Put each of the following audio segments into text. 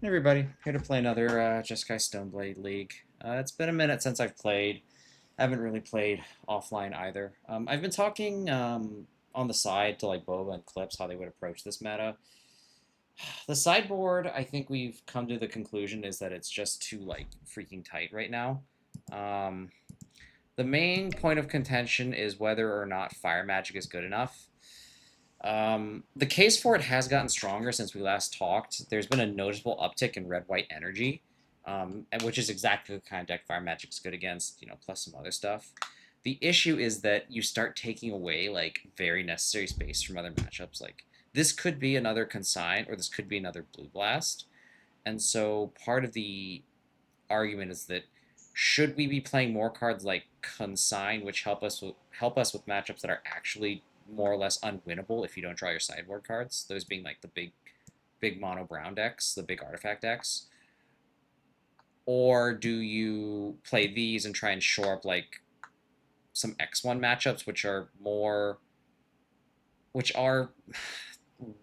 Hey everybody, here to play another Jeskai Stoneblade League. It's been a minute since I've played. I haven't really played offline either. I've been talking on the side to like Boba and Clips how they would approach this meta. The sideboard, I think we've come to the conclusion is that it's just too like freaking tight right now. Um, the main point of contention is whether or not Fire Magic is good enough. The case for it has gotten stronger since we last talked. There's been a noticeable uptick in red-white energy, which is exactly the kind of deck Fire Magic's good against, plus some other stuff. The issue is that you start taking away like very necessary space from other matchups. Like this could be another Consign, or this could be another Blue Blast, and so part of the argument is that should we be playing more cards like Consign, which help us with matchups that are actually more or less unwinnable if you don't draw your sideboard cards. Those being like the big mono brown decks, the big artifact decks. Or do you play these and try and shore up like some X1 matchups which are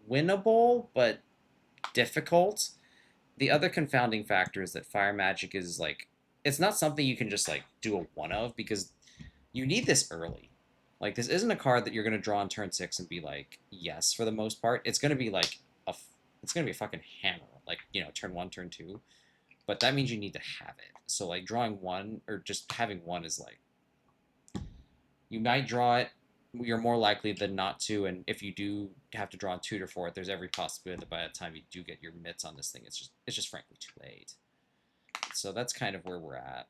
winnable but difficult. The other confounding factor is that Fire Magic is like it's not something you can just like do a one of because you need this early. Like this isn't a card that you're gonna draw on turn 6 and be like yes for the most part. It's gonna be like it's gonna be a fucking hammer. Like turn 1, turn 2. But that means you need to have it. So like drawing one or just having one is like you might draw it. You're more likely than not to, and if you do have to draw on tutor for it, there's every possibility that by the time you do get your mitts on this thing, it's just frankly too late. So that's kind of where we're at.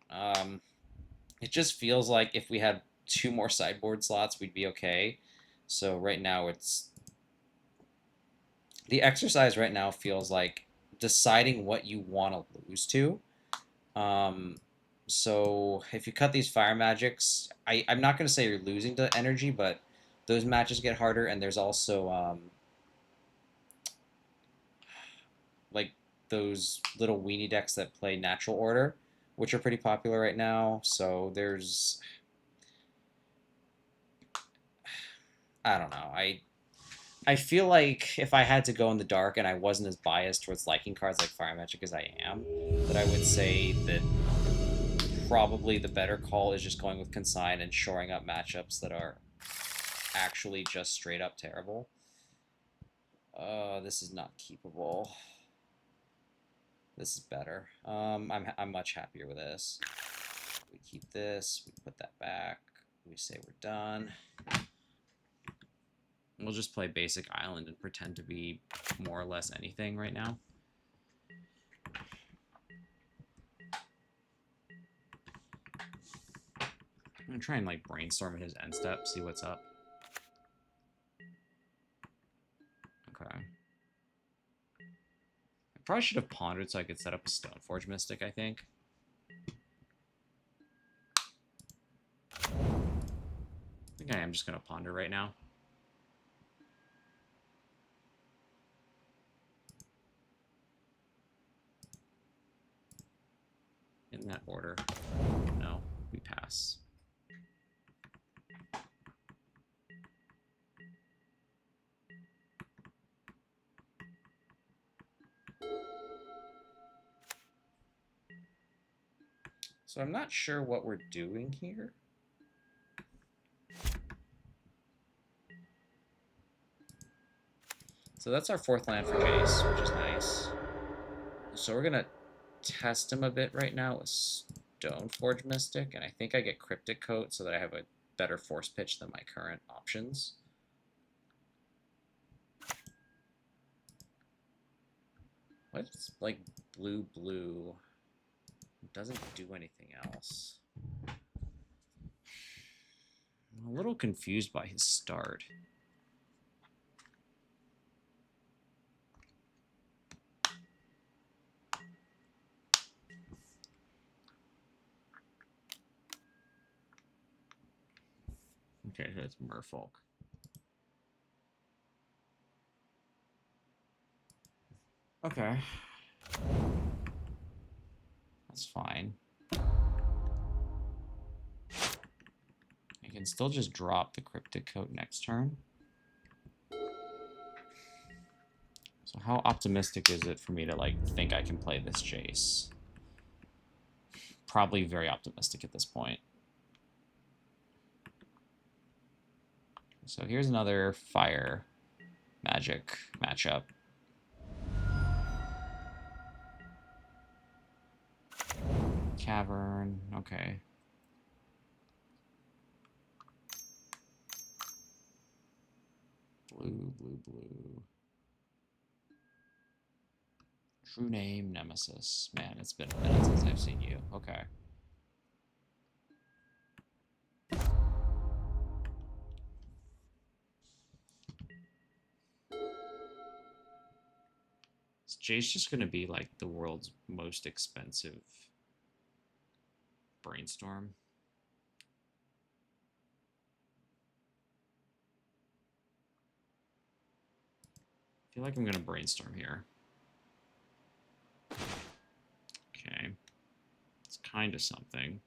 It just feels like if we had 2 more sideboard slots, we'd be okay. So right now the exercise right now feels like deciding what you want to lose to. So if you cut these fire magics, I'm not going to say you're losing to energy, but those matches get harder, and there's also like those little weenie decks that play natural order, which are pretty popular right now. So I don't know. I feel like if I had to go in the dark and I wasn't as biased towards liking cards like Fire Magic as I am, that I would say that probably the better call is just going with Consign and shoring up matchups that are actually just straight up terrible. This is not keepable. This is better. I'm much happier with this. We keep this. We put that back. We say we're done. We'll just play basic island and pretend to be more or less anything right now. I'm gonna try and like brainstorm at his end step, see what's up. Okay. I probably should have pondered so I could set up a Stoneforge Mystic, I think. I think I am just gonna ponder right now. In that order. No, we pass. So I'm not sure what we're doing here. So that's our 4th land for Jace, which is nice. So we're gonna test him a bit right now with Stoneforge Mystic, and I think I get Cryptic Coat so that I have a better force pitch than my current options. What's like blue? It doesn't do anything else. I'm a little confused by his start. Okay, so it's Merfolk. Okay. That's fine. I can still just drop the Cryptic Coat next turn. So how optimistic is it for me to, like, think I can play this Jace? Probably very optimistic at this point. So here's another fire magic matchup. Cavern, okay. Blue, blue, blue. True name, Nemesis. Man, it's been a minute since I've seen you. Okay. Is Jace just going to be like the world's most expensive brainstorm? I feel like I'm going to brainstorm here. Okay. It's kind of something.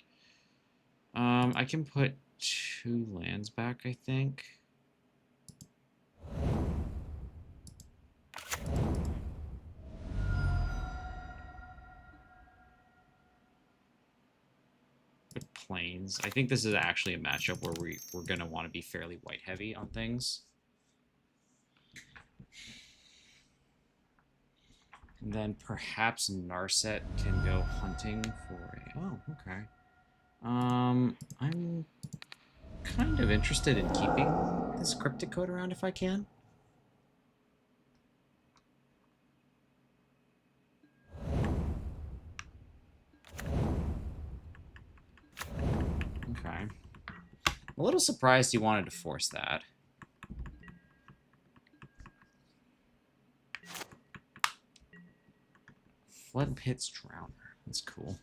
I can put 2 lands back, I think. Put planes. I think this is actually a matchup where we're going to want to be fairly white heavy on things. And then perhaps Narset can go hunting for a... Oh, okay. I'm kind of interested in keeping this Cryptic Code around if I can. Okay. A little surprised he wanted to force that. Flood Pit's Drowner. That's cool.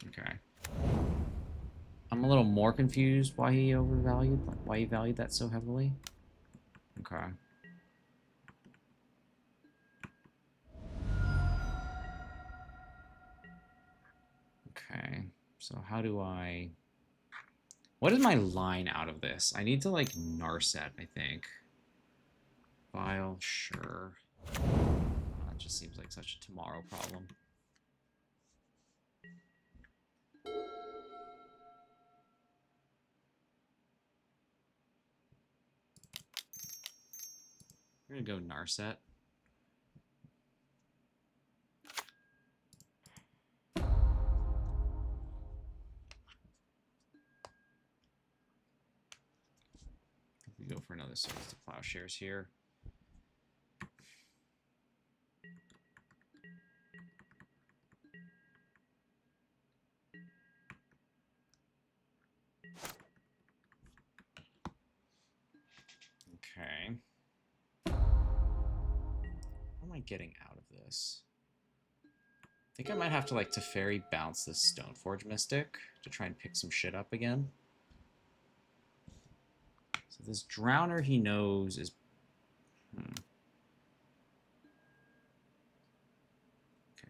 Okay. I'm a little more confused why he overvalued, why he valued that so heavily. Okay. Okay. So how do I... What is my line out of this? I need to, like, Narset, I think. File, sure. That just seems like such a tomorrow problem. We're gonna go Narset. We go for another Swords to Plowshares here. Okay. What am I getting out of this? I think I might have to, like, Teferi bounce this Stoneforge Mystic to try and pick some shit up again. So this Drowner he knows is... Okay,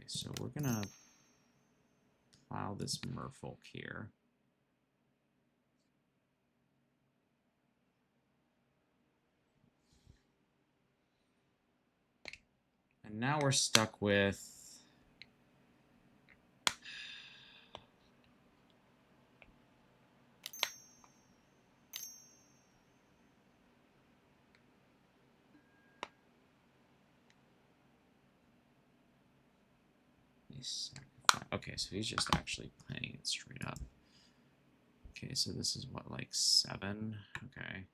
so we're gonna plow this Merfolk here. And now we're stuck with... Okay, so he's just actually playing it straight up. Okay, so this is what, like 7? Okay.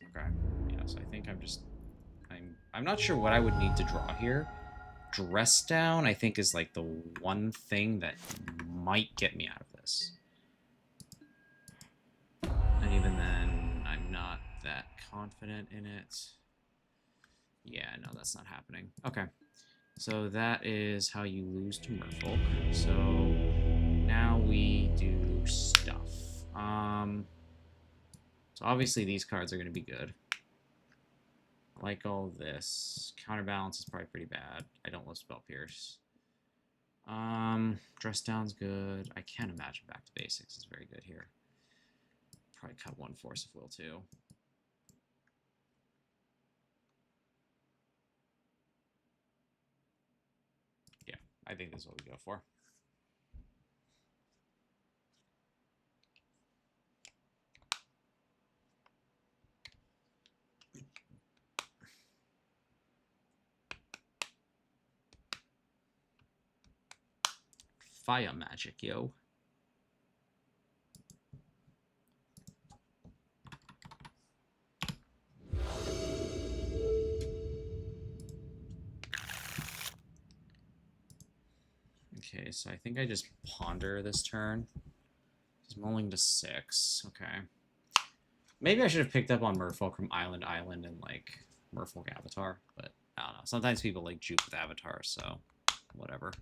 Okay. Yeah, so I think I'm not sure what I would need to draw here. Dress Down, I think, is like the one thing that might get me out of this. And even then, I'm not that confident in it. Yeah, no, that's not happening. Okay. So that is how you lose to Merfolk. So now we do stuff. So obviously these cards are going to be good. I like all this. Counterbalance is probably pretty bad. I don't love Spell Pierce. Dress down's good. I can't imagine back to basics is very good here. Probably cut one force of will too. Yeah, I think that's what we go for. Fire magic, yo. Okay, so I think I just ponder this turn. He's mulling to 6. Okay. Maybe I should have picked up on Merfolk from Island to Island and, like, Merfolk Avatar, but I don't know. Sometimes people, like, juke with Avatar, so whatever.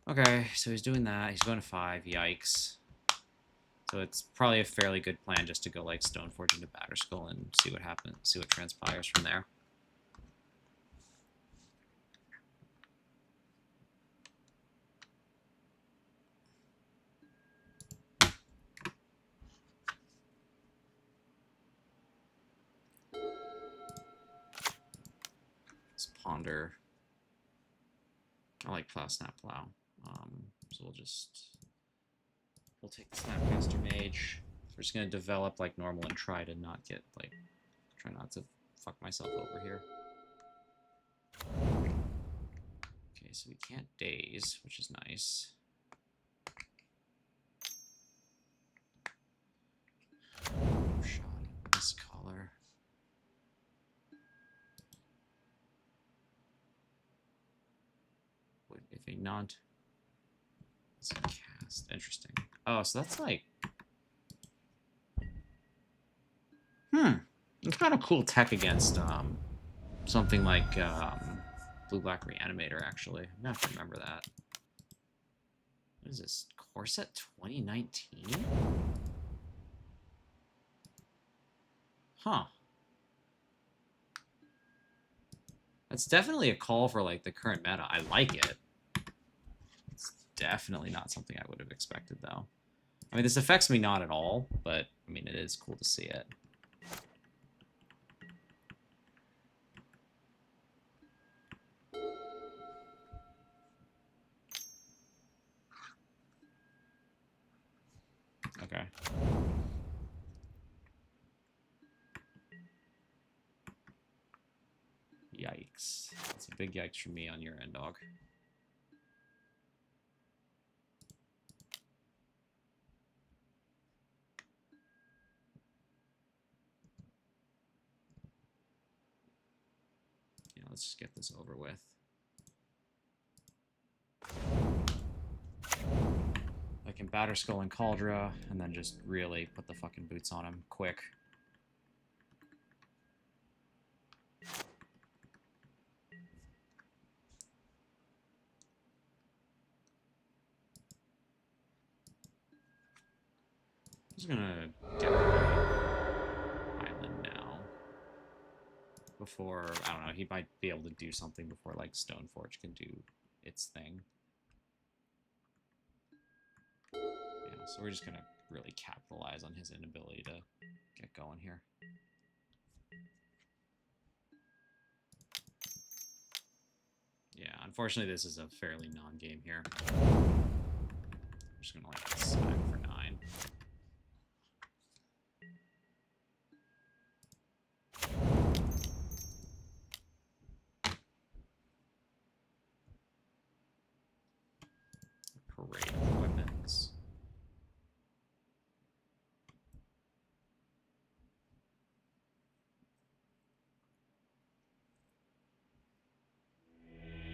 Okay, so he's doing that. He's going to 5. Yikes. So it's probably a fairly good plan just to go, like, Stoneforge into Batterskull and see what happens, see what transpires from there. Ponder. I like Plow, Snap, Plow. So we'll take the Snapcaster Mage. We're just gonna develop like normal and try not to fuck myself over here. Okay, so we can't daze, which is nice. Shot this color. If a not is cast. Interesting. Oh, so that's like it's kind of cool tech against something like Blue-Black Reanimator, actually. I'm gonna have to remember that. What is this? Corset 2019? Huh. That's definitely a call for like the current meta. I like it. It's definitely not something I would have expected, though. I mean, this affects me not at all, but I mean, it is cool to see it. Okay. Yikes. That's a big yikes from me on your end, dog. Yeah, let's just get this over with. I can Batterskull and Cauldra, and then just really put the fucking boots on him quick. I'm just gonna get my island now. Before, I don't know, he might be able to do something before, like, Stoneforge can do its thing. Yeah, so we're just gonna really capitalize on his inability to get going here. Yeah, unfortunately this is a fairly non-game here. I'm just gonna like smack for 9. Parade of weapons.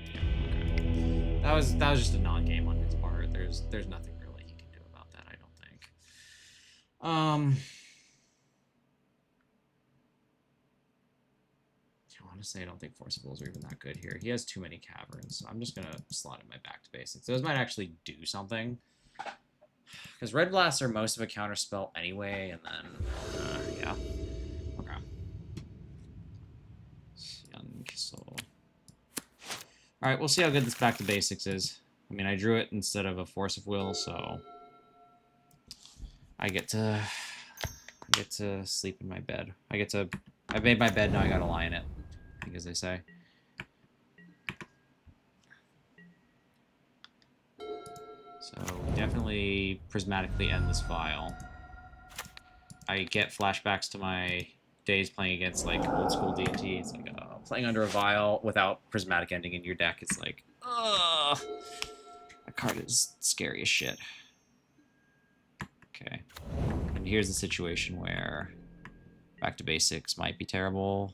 Okay. That was just a non-game on his part. There's nothing really he can do about that, I don't think. Honestly, I don't think Forcibles are even that good here. He has too many caverns, so I'm just gonna slot in my back to basics. Those might actually do something. Because Red Blasts are most of a counter spell anyway, and then, yeah. Okay. Alright, we'll see how good this back to basics is. I mean, I drew it instead of a Force of Will, so I get to sleep in my bed. I made my bed, now I gotta lie in it, I think, as they say. So we definitely prismatically end this file. I get flashbacks to my days playing against like old school D&T. It's like playing under a vial without prismatic ending in your deck. It's like, ugh, that card is scary as shit. Okay, and here's the situation where back to basics might be terrible.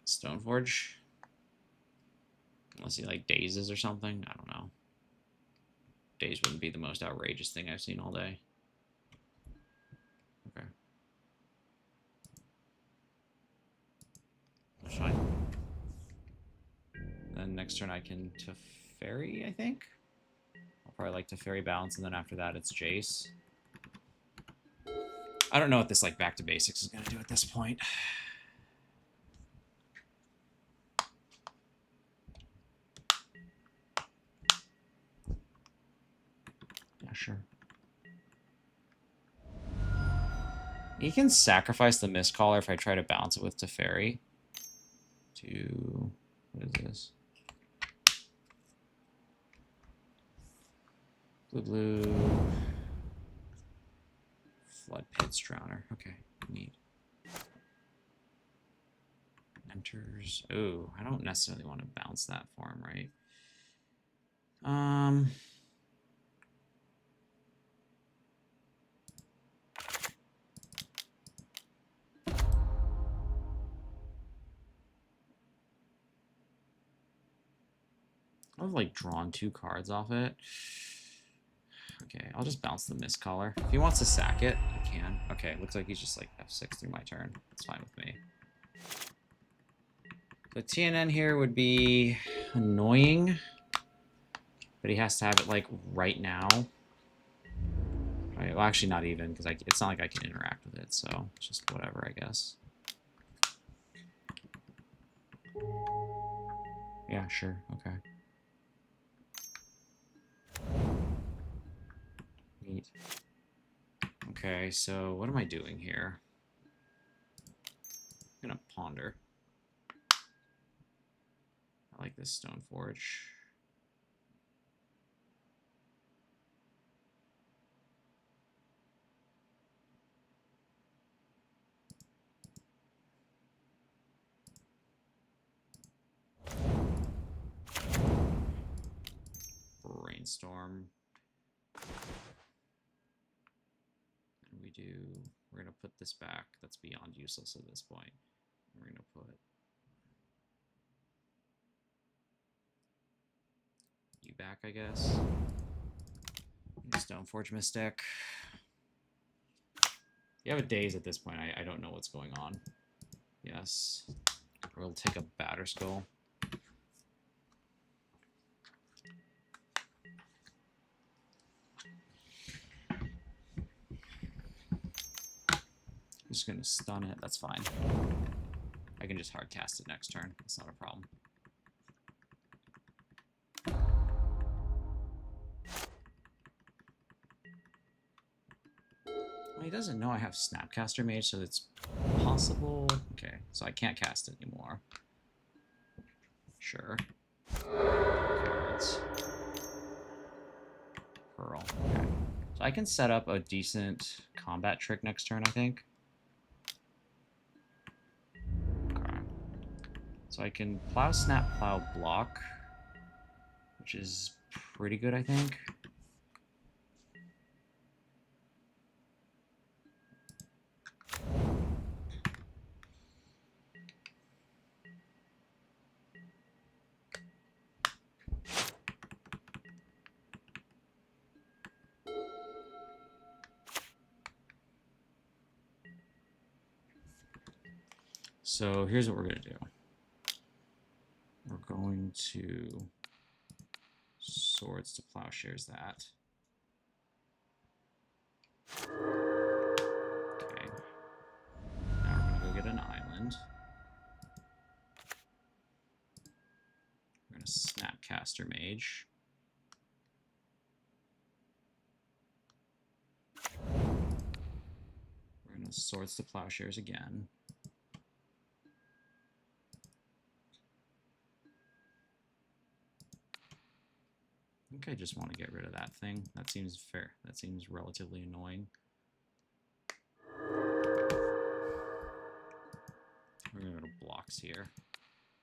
Stoneforge. Unless he like dazes or something. I don't know. Daze wouldn't be the most outrageous thing I've seen all day. Okay. That's fine. Then next turn I can Teferi, I think? I'll probably like Teferi Balance, and then after that it's Jace. I don't know what this like back to basics is going to do at this point. Yeah, sure. He can sacrifice the Mistcaller if I try to bounce it with Teferi. What is this? Blue. Flood Pit's Drowner. Okay, neat. Enters. Oh, I don't necessarily want to bounce that for him, right? I've like drawn 2 cards off it. Okay, I'll just bounce the Mistcaller. If he wants to sack it, he can. Okay, looks like he's just like F6 through my turn. That's fine with me. The TNN here would be annoying, but he has to have it like right now. Right, well, actually not even, because it's not like I can interact with it, so it's just whatever, I guess. Yeah, sure, okay. Neat. Okay, so what am I doing here? I'm gonna ponder. I like this Stoneforge. Brainstorm. And we're gonna put this back. That's beyond useless at this point. We're gonna put you back, I guess. Stoneforge Mystic. You have a daze at this point. I don't know what's going on. Yes. We'll take a Batter Skull. I'm just gonna stun it. That's fine. I can just hard cast it next turn. It's not a problem. Well, he doesn't know I have Snapcaster Mage, so it's possible. Okay, so I can't cast it anymore. Sure. Cards. Pearl. Okay. So I can set up a decent combat trick next turn, I think. Okay. So I can Plow, Snap, Plow, Block, which is pretty good, I think. So here's what we're going to do. We're going to Swords to Plowshares that. Okay. target an island. We're going to Snapcaster Mage. We're going to Swords to Plowshares again. I think I just want to get rid of that thing. That seems fair. That seems relatively annoying. We're going to go to blocks here.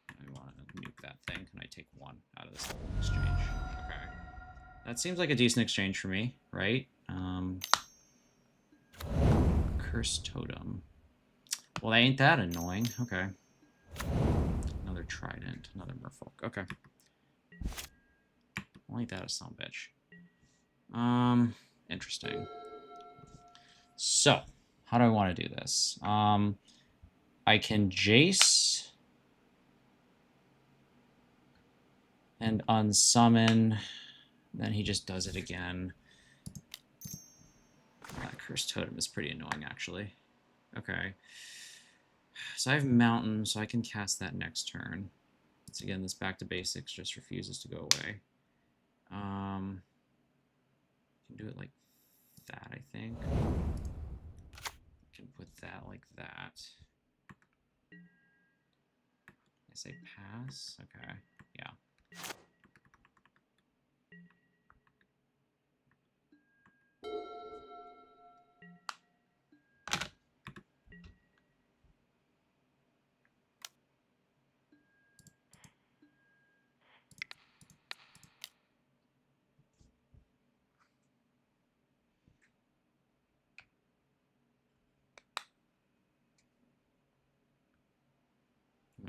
I want to nuke that thing. Can I take one out of this whole exchange? Okay. That seems like a decent exchange for me, right? Cursed Totem. Well, that ain't that annoying. Okay. Another Trident. Another Merfolk. Okay. Well, ain't that a son of a bitch. Interesting. So, how do I want to do this? I can Jace and unsummon. Then he just does it again. That Cursed Totem is pretty annoying, actually. Okay. So I have Mountain, so I can cast that next turn. Once again, this back to basics just refuses to go away. Can do it like that, I think. Can put that like that. I say pass? Okay. Yeah.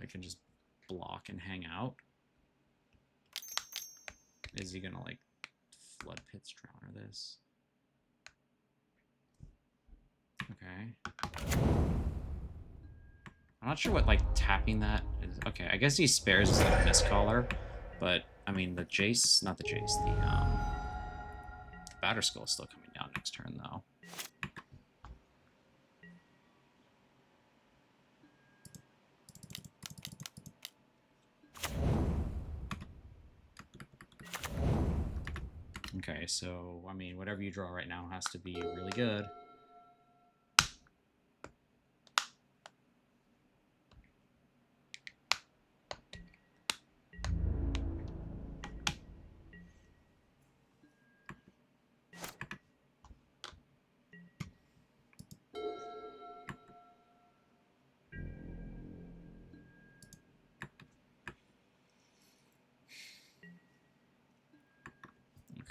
I can just block and hang out. Is he gonna like Flood Pits Drowner this? Okay. I'm not sure what like tapping that is. Okay, I guess he spares his like Mistcaller, but I mean the Jace, not the Jace, the Batterskull is still coming down next turn though. Okay, so, I mean, whatever you draw right now has to be really good.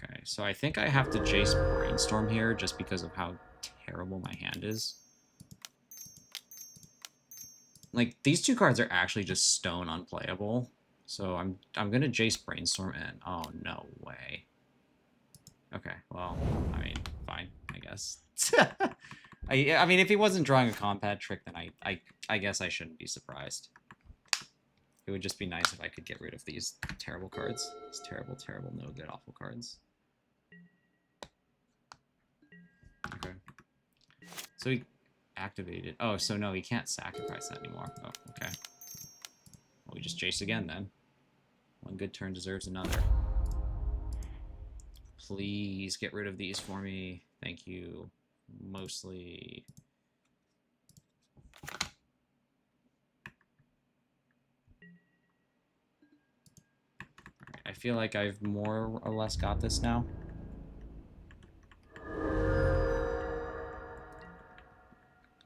Okay, so I think I have to Jace Brainstorm here just because of how terrible my hand is. Like, these two cards are actually just stone unplayable. So I'm gonna Jace Brainstorm and oh no way. Okay, well, I mean, fine, I guess. I mean, if he wasn't drawing a combat trick, then I guess I shouldn't be surprised. It would just be nice if I could get rid of these terrible cards. These terrible, terrible, no good, awful cards. Okay. So he activated. Oh, so no, he can't sacrifice that anymore. Oh, okay. Well, we just Jace again then. One good turn deserves another. Please get rid of these for me. Thank you. Mostly. Alright, I feel like I've more or less got this now.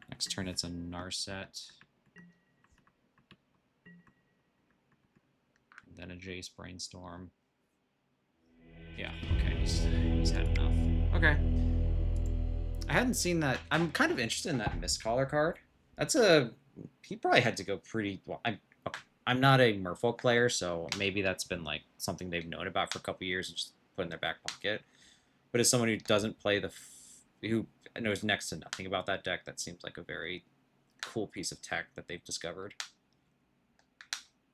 Next turn it's a Narset. And then a Jace Brainstorm. Yeah, okay, he's had enough. Okay. I hadn't seen that. I'm kind of interested in that Mistcaller card. That's a... He probably had to go pretty... Well, I'm not a Merfolk player, so maybe that's been like something they've known about for a couple years and just put in their back pocket. But as someone who doesn't play who knows next to nothing about that deck, that seems like a very cool piece of tech that they've discovered.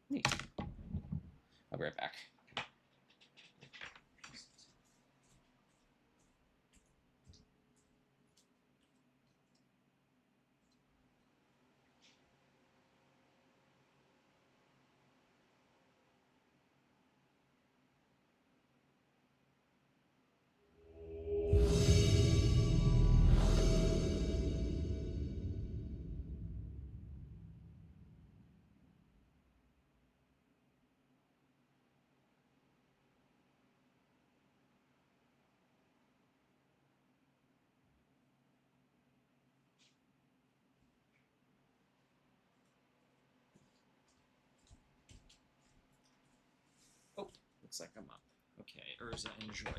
Neat. I'll be right back. Looks like I'm up. Okay, Urza Enjoyer.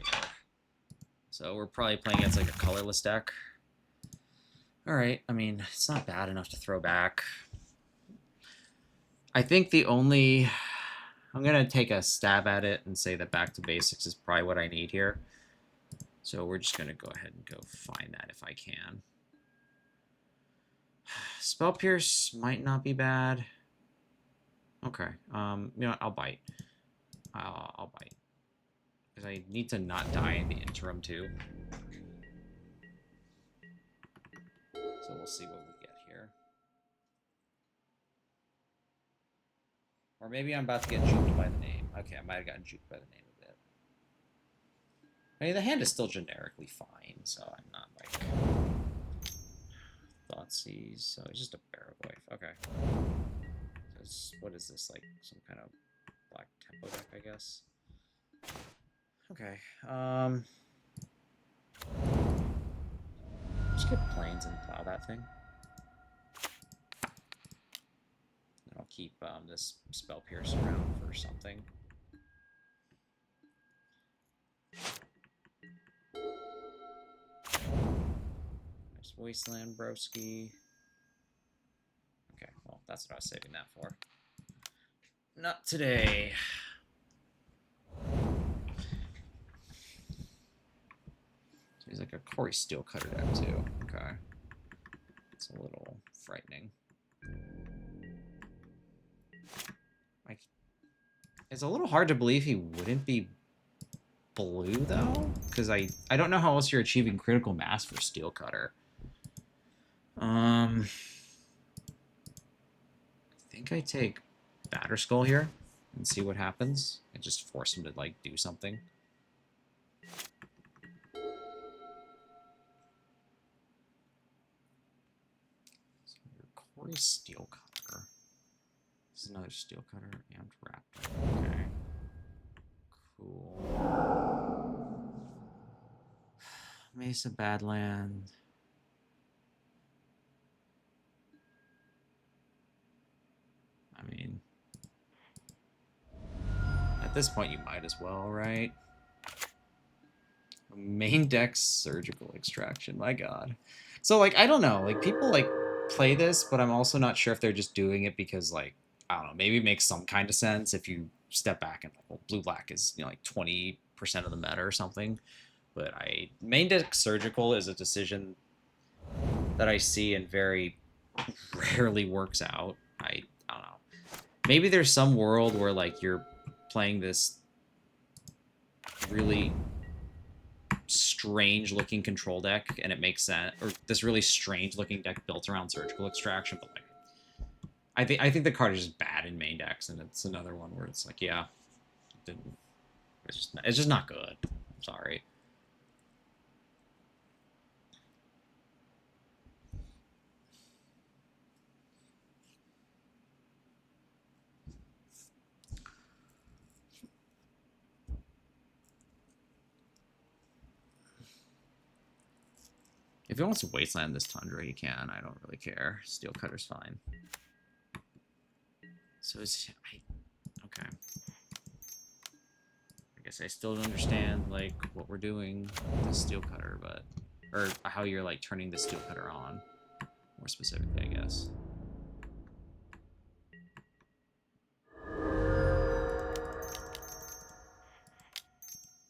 So we're probably playing against like a colorless deck. Alright, I mean, it's not bad enough to throw back. I think the only... I'm going to take a stab at it and say that back to basics is probably what I need here. So we're just going to go ahead and go find that if I can. Spell Pierce might not be bad. Okay, you know what, I'll bite. I'll bite. Because I need to not die in the interim, too. So we'll see what we get here. Or maybe I'm about to get juked by the name. Okay, I might have gotten juked by the name a bit. I mean, the hand is still generically fine, so I'm not like... Thoughtseize, so it's just a Barrow Wife. Okay. So what is this, like some kind of black tempo deck, I guess? Okay, just get planes and plow that thing. And I'll keep this Spell Pierce around for something. Nice Wasteland Broski. Okay, well, that's what I was saving that for. Not today. So he's like a Corey Steelcutter deck, too. Okay. It's a little frightening. It's a little hard to believe he wouldn't be blue, though, because I don't know how else you're achieving critical mass for Steelcutter. I think I take Batterskull here and see what happens, and just force him to like do something. So Corey Steelcutter. This is another Steelcutter and Raptor. Okay. Cool. Mesa Badland. I mean, at this point you might as well, right? Main deck Surgical Extraction, my god. So, like, I don't know. Like, people, like, play this, but I'm also not sure if they're just doing it because, like, I don't know, maybe it makes some kind of sense if you step back and, like, well, blue-black is, you know, like 20% of the meta or something. But main deck Surgical is a decision that I see and very rarely works out. I don't know. Maybe there's some world where, like, you're playing this really strange looking control deck and it makes sense, or this really strange looking deck built around Surgical Extraction, but like I think the card is just bad in main decks, and it's another one where it's like, yeah, it's just not good. I'm sorry. If he wants to wasteland this Tundra, he can. I don't really care. Steelcutter's fine. So it's... okay. I guess I still don't understand, like, what we're doing with the Steelcutter, but... or how you're, like, turning the Steelcutter on. More specifically, I guess.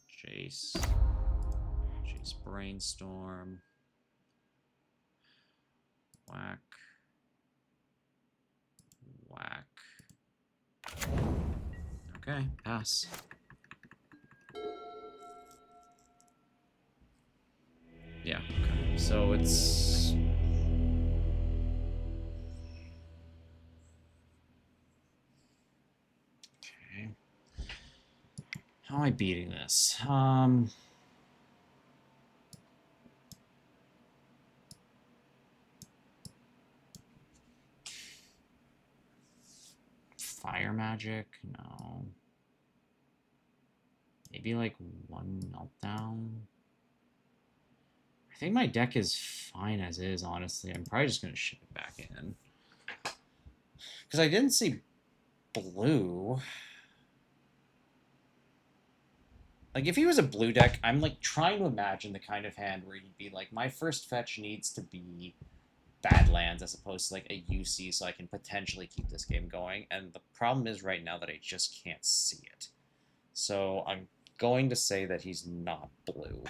Chase Brainstorm. Whack. Okay, pass. Yeah, okay. So it's... okay. How am I beating this? Fire Magic? No. Maybe like one Meltdown? I think my deck is fine as is, honestly. I'm probably just going to ship it back in. Because I didn't see blue. Like, if he was a blue deck, I'm, like, trying to imagine the kind of hand where he'd be like, my first fetch needs to be Badlands as opposed to, like, a UC so I can potentially keep this game going. And the problem is right now that I just can't see it. So I'm going to say that he's not blue.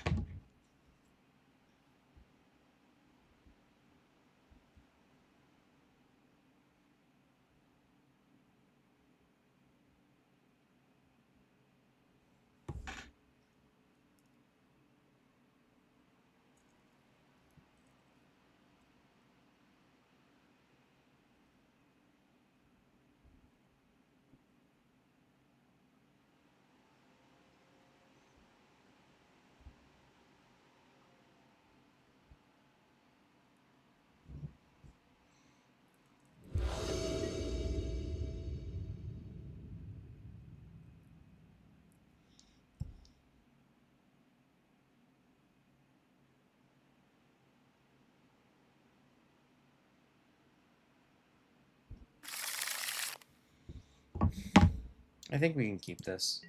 I think we can keep this.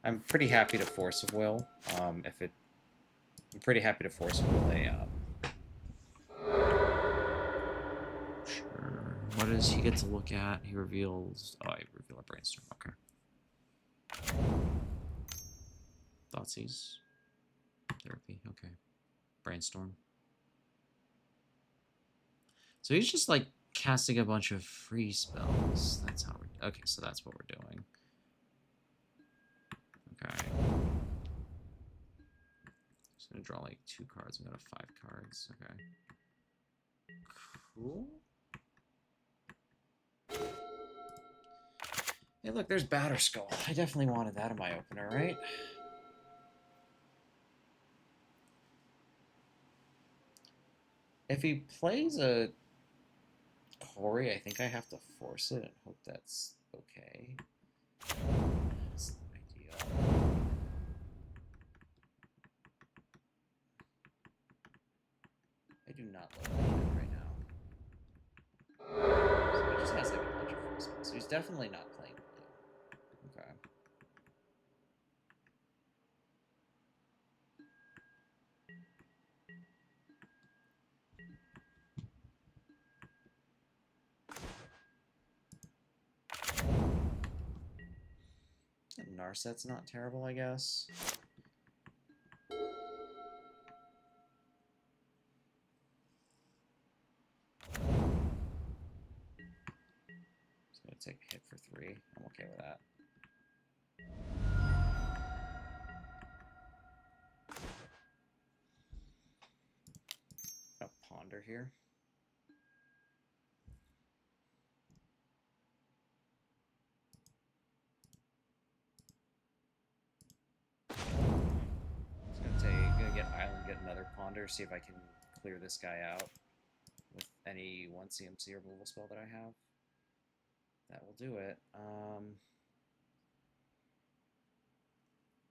I'm pretty happy to force of will. If it, I'm pretty happy to force of will a. Sure. What does he get to look at? He reveals. Oh, I reveal a brainstorm. Okay. Thoughtseize. Therapy. Okay. Brainstorm. So he's just like casting a bunch of free spells. That's how we're. Okay, so that's what we're doing. Okay. Just gonna draw like 2 cards. I'm gonna have 5 cards. Okay. Cool. Hey, look, there's Batterskull. I definitely wanted that in my opener, right? If he plays a Corey, I think I have to force it and hope that's okay. That's not ideal. I do not love my hand right now. So he just has like a bunch of free spells. So he's definitely not playing blue. Okay. Narset's not terrible, I guess. Just gonna take a hit for 3. I'm okay with that. I'll ponder here. Gonna get Island, get another ponder, see if I can clear this guy out with any 1 CMC removal spell that I have. That will do it.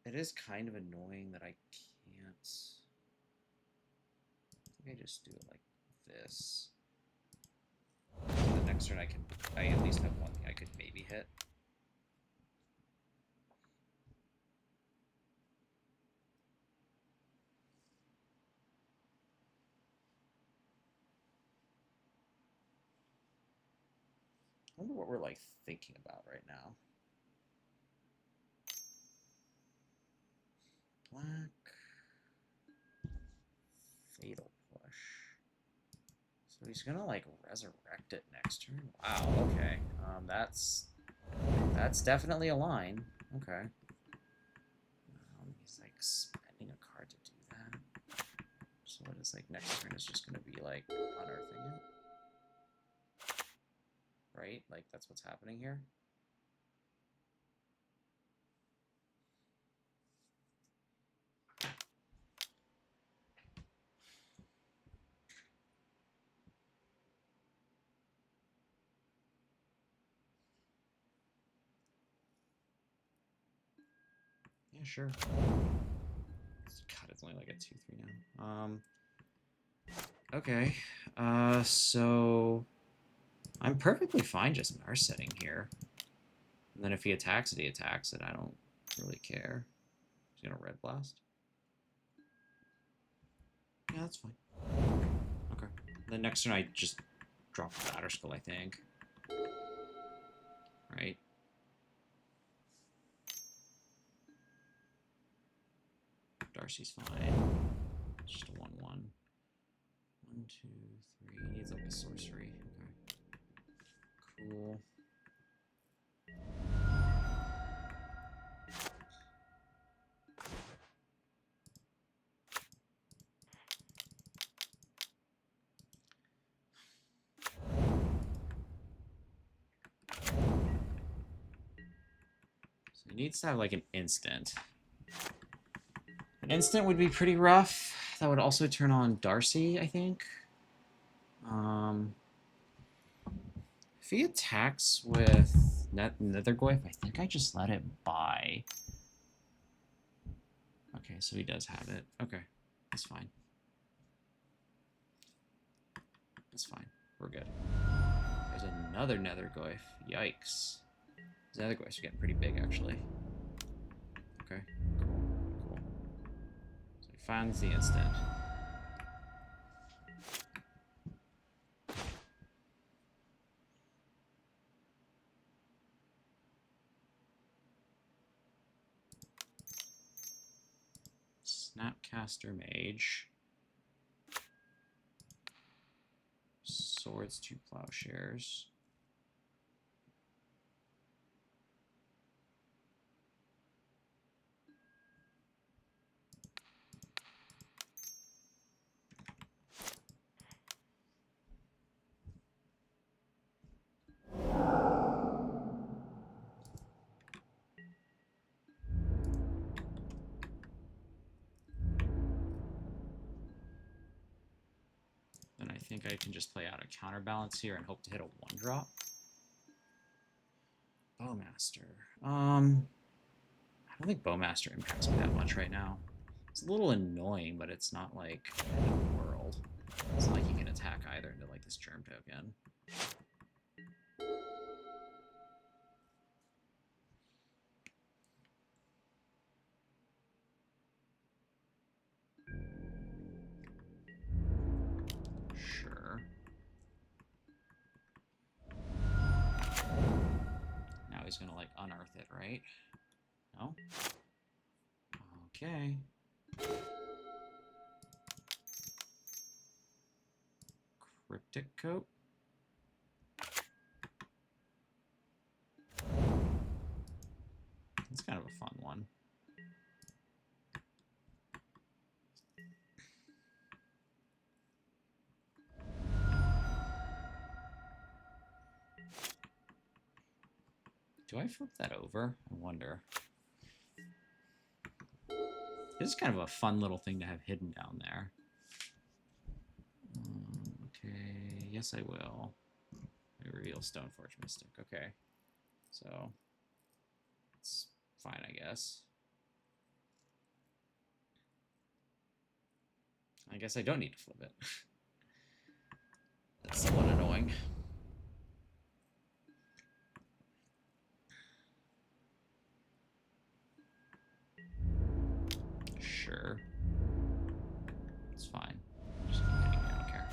It is kind of annoying that I can't. I think I just do it like this. So the next turn I at least have one thing I could maybe hit. I wonder what we're like thinking about right now. Black. Fatal Push. So he's gonna like resurrect it next turn. Wow, okay. That's definitely a line. Okay. He's like spending a card to do that. So what is like next turn is just gonna be like unearthing it. Right? Like that's what's happening here. Yeah, sure. God, it's only like a 2/3 now. Okay. So I'm perfectly fine just narsetting here. And then if he attacks it, he attacks it. I don't really care. gonna red blast. Yeah, that's fine. Okay. The next turn I just drop the batter skull, I think. Right. Darcy's fine. It's just a 1-1. 1, 2, 3. He needs like a sorcery. Okay. Cool. So he needs to have like an instant. An instant would be pretty rough. That would also turn on Darcy, I think. If he attacks with Nethergoyf, I think I just let it buy. Okay, so he does have it. Okay, that's fine. That's fine. We're good. There's another Nethergoyf. Yikes. These Nethergoyfs are getting pretty big, actually. Okay, cool, cool. So he finds the instant. Snapcaster Mage. Swords to Plowshares. Then I think I can just play out a counterbalance here and hope to hit a 1-drop. Bowmaster. I don't think Bowmaster impacts me that much right now. It's a little annoying, but it's not like the end of the world. It's not like you can attack either into like this germ token. Sure. Now he's gonna like unearth it, right? No? Okay. Cryptic Coat. That's kind of a fun one. Do I flip that over? I wonder. This is kind of a fun little thing to have hidden down there. Okay, yes I will. I reveal Stoneforge Mystic. Okay, so it's fine, I guess. I guess I don't need to flip it. That's somewhat annoying. Sure. It's fine. Just keep hitting me, I don't care.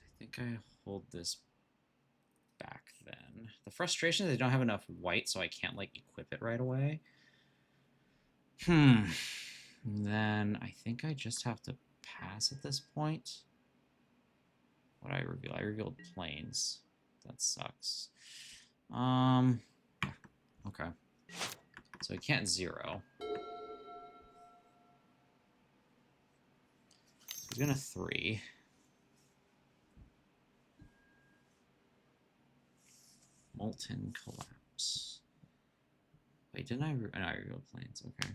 I think I hold this back then. The frustration is I don't have enough white, so I can't like equip it right away. Then I think I just have to pass at this point. What did I reveal? I revealed planes. That sucks. Okay. So he can't 0. He's gonna 3. Molten Collapse. Wait, didn't I? No, I revealed planes. Okay.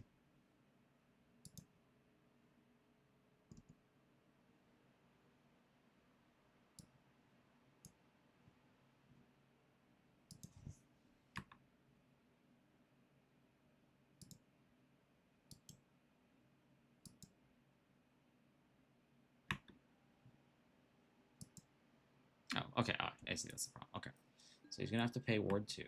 Oh, okay. I see. That's the problem. Okay. So he's gonna have to pay Ward 2.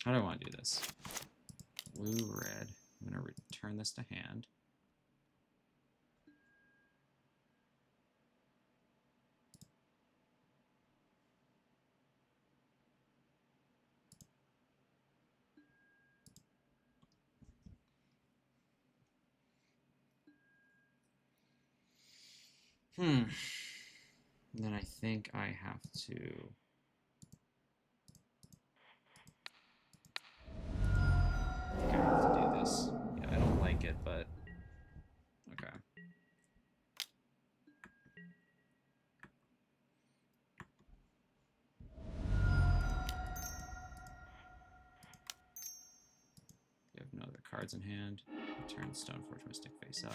How do I want to do this? Blue, red. I'm gonna return this to hand. And then I think I have to. I think I have to do this. Yeah, I don't like it, but okay. You have no other cards in hand. Turn Stoneforge Mystic face up.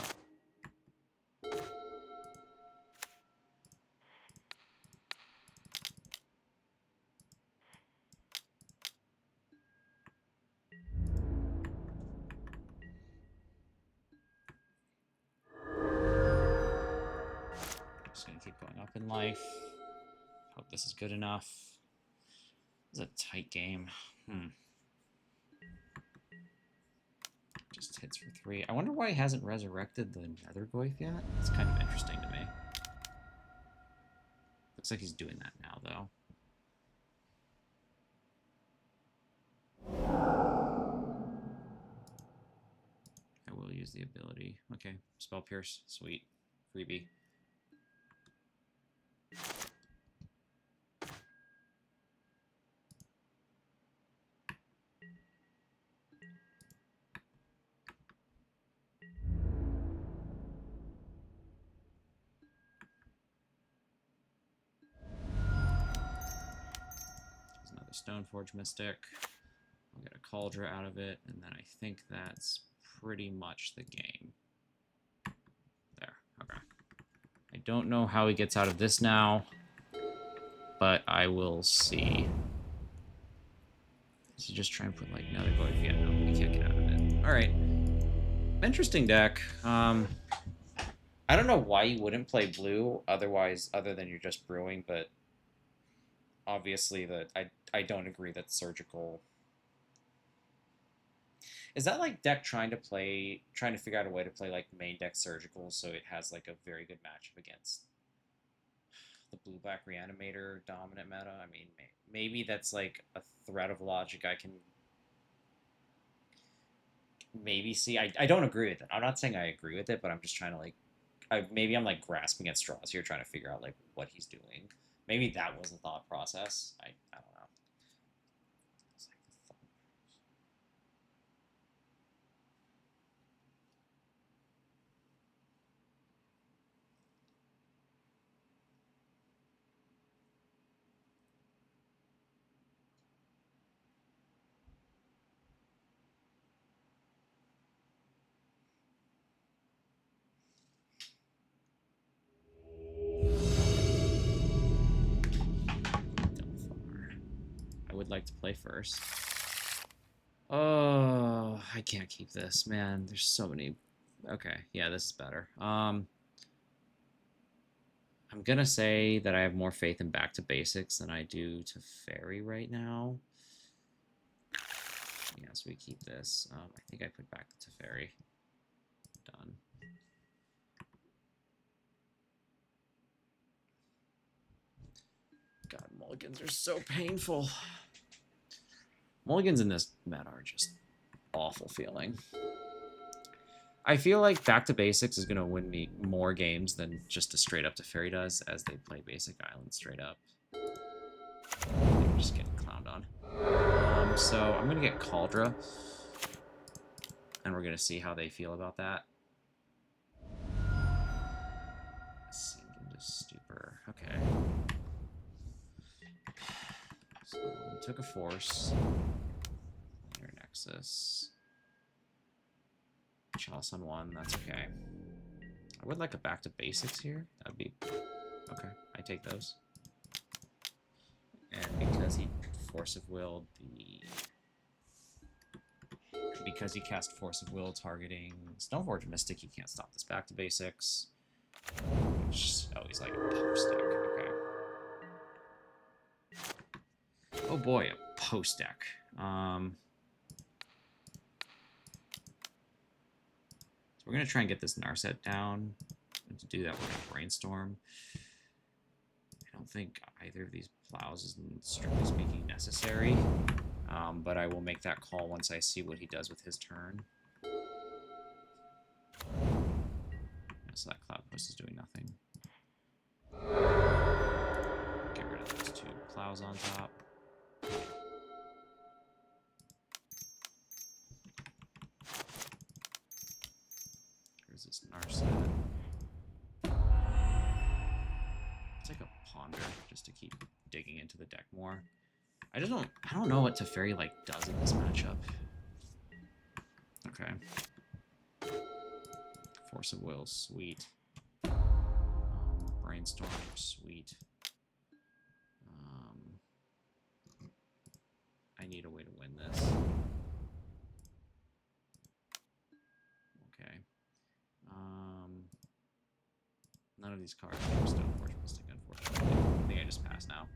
Just gonna keep going up in life. Hope this is good enough. This is a tight game. Just hits for 3. I wonder why he hasn't resurrected the Nethergoyf yet. It's kind of interesting to me. Looks like he's doing that now, though. I will use the ability. Okay, Spell Pierce. Sweet. Freebie. There's another Stoneforge Mystic. I'll get a Cauldra out of it, and then I think that's pretty much the game. There. Okay. I don't know how he gets out of this now, but I will see. So just try and put like another go. Yeah, no, we can't get out of it. All right. Interesting deck. I don't know why you wouldn't play blue otherwise, other than you're just brewing, but obviously I don't agree that surgical. Is that like deck trying to figure out a way to play like main deck surgical so it has like a very good matchup against the blue-black reanimator dominant meta? I mean, maybe that's like a thread of logic I can maybe see. I don't agree with it. I'm not saying I agree with it, but I'm just trying to like, maybe I'm like grasping at straws here, trying to figure out like what he's doing. Maybe that was the thought process. I don't know. I would like to play first. Oh, I can't keep this, man. There's so many. Okay, yeah, this is better. I'm gonna say that I have more faith in Back to Basics than I do to Fairy right now. Yes, we keep this. I think I put Back to Fairy. Done. God, mulligans are so painful. Mulligans in this meta are just awful feeling. I feel like Back to Basics is going to win me more games than just a straight up to Fairy does, as they play Basic Island straight up. I'm just getting clowned on. So I'm going to get Cauldra, and we're going to see how they feel about that. Sink into Stupor. Okay. So we took a Force. Your Nexus. Chalice on 1, that's okay. I would like a Back to Basics here. That'd be... Okay, I take those. And because he Force of Will the... Because he cast Force of Will targeting Stoneforge Mystic, he can't stop this Back to Basics. Which, oh, he's like a post deck. Okay. Oh boy, a post deck. So we're going to try and get this Narset down. And to do that, we're going to Brainstorm. I don't think either of these plows is, strictly speaking, necessary. But I will make that call once I see what he does with his turn. So that Cloudpost is doing nothing. Get rid of those 2 plows on top. Here's this Narset. It's like a Ponder, just to keep digging into the deck more. I don't know what Teferi like does in this matchup. Okay. Force of Will, sweet. Brainstorm, sweet. I need a way to win this. Okay. None of these cards are Stoneforge Mystic, unfortunately. I think I just pass now.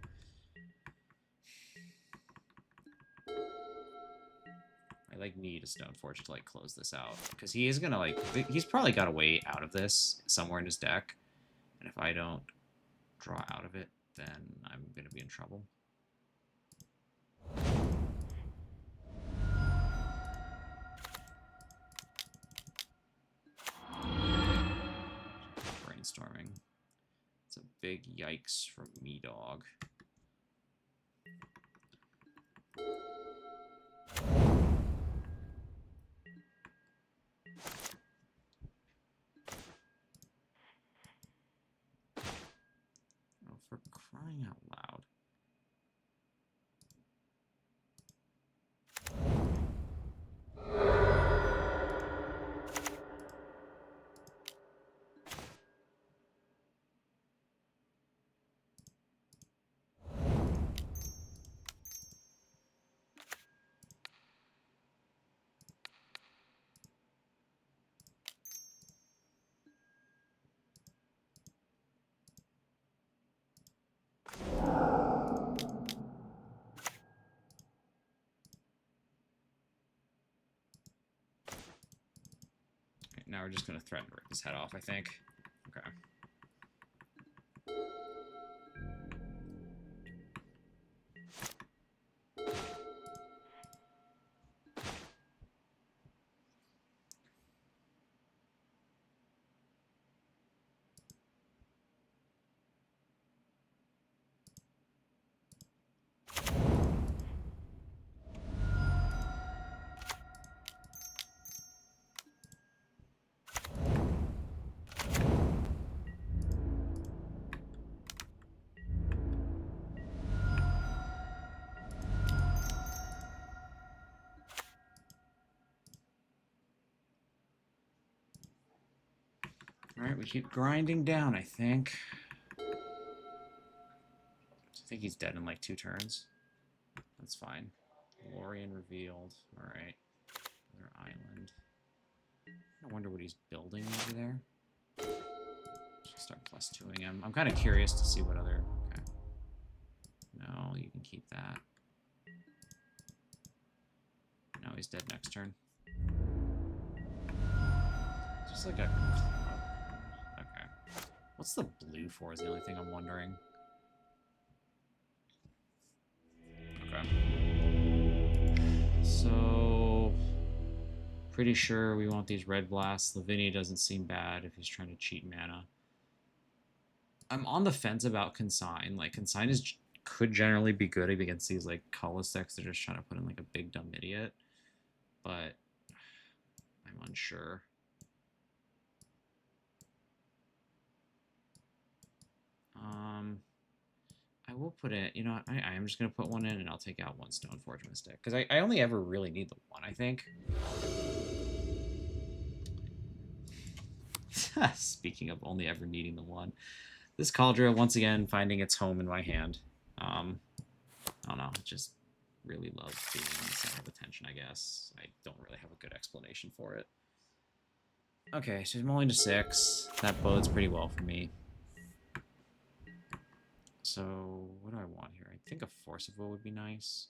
I like need a Stoneforge to like close this out, because he is gonna like he's probably got a way out of this somewhere in his deck, and if I don't draw out of it, then I'm gonna be in trouble. Brainstorming. It's a big yikes from me, dog. Oh, for crying out loud. Now we're just going to threaten to rip his head off, I think. Okay. Alright, we keep grinding down, I think. I think he's dead in like 2 turns. That's fine. Lorien revealed. Alright. Another island. I wonder what he's building over there. Start +2ing him. I'm kind of curious to see what other... Okay. No, you can keep that. No, he's dead next turn. Just like a... Okay. What's the blue for is the only thing I'm wondering. Okay. So... Pretty sure we want these red blasts. Lavinia doesn't seem bad if he's trying to cheat mana. I'm on the fence about Consign. Like, Consign could generally be good against these, like, colorless decks. They're just trying to put in, like, a big dumb idiot. But I'm unsure. I will put it, you know what, I am just going to put one in and I'll take out one Stoneforge Mystic. Because I only ever really need the one, I think. Speaking of only ever needing the one. This Cauldron, once again, finding its home in my hand. I don't know, I just really love being in the center of attention, I guess. I don't really have a good explanation for it. Okay, so he's mulling to 6. That bodes pretty well for me. So, what do I want here? I think a Force of Will would be nice.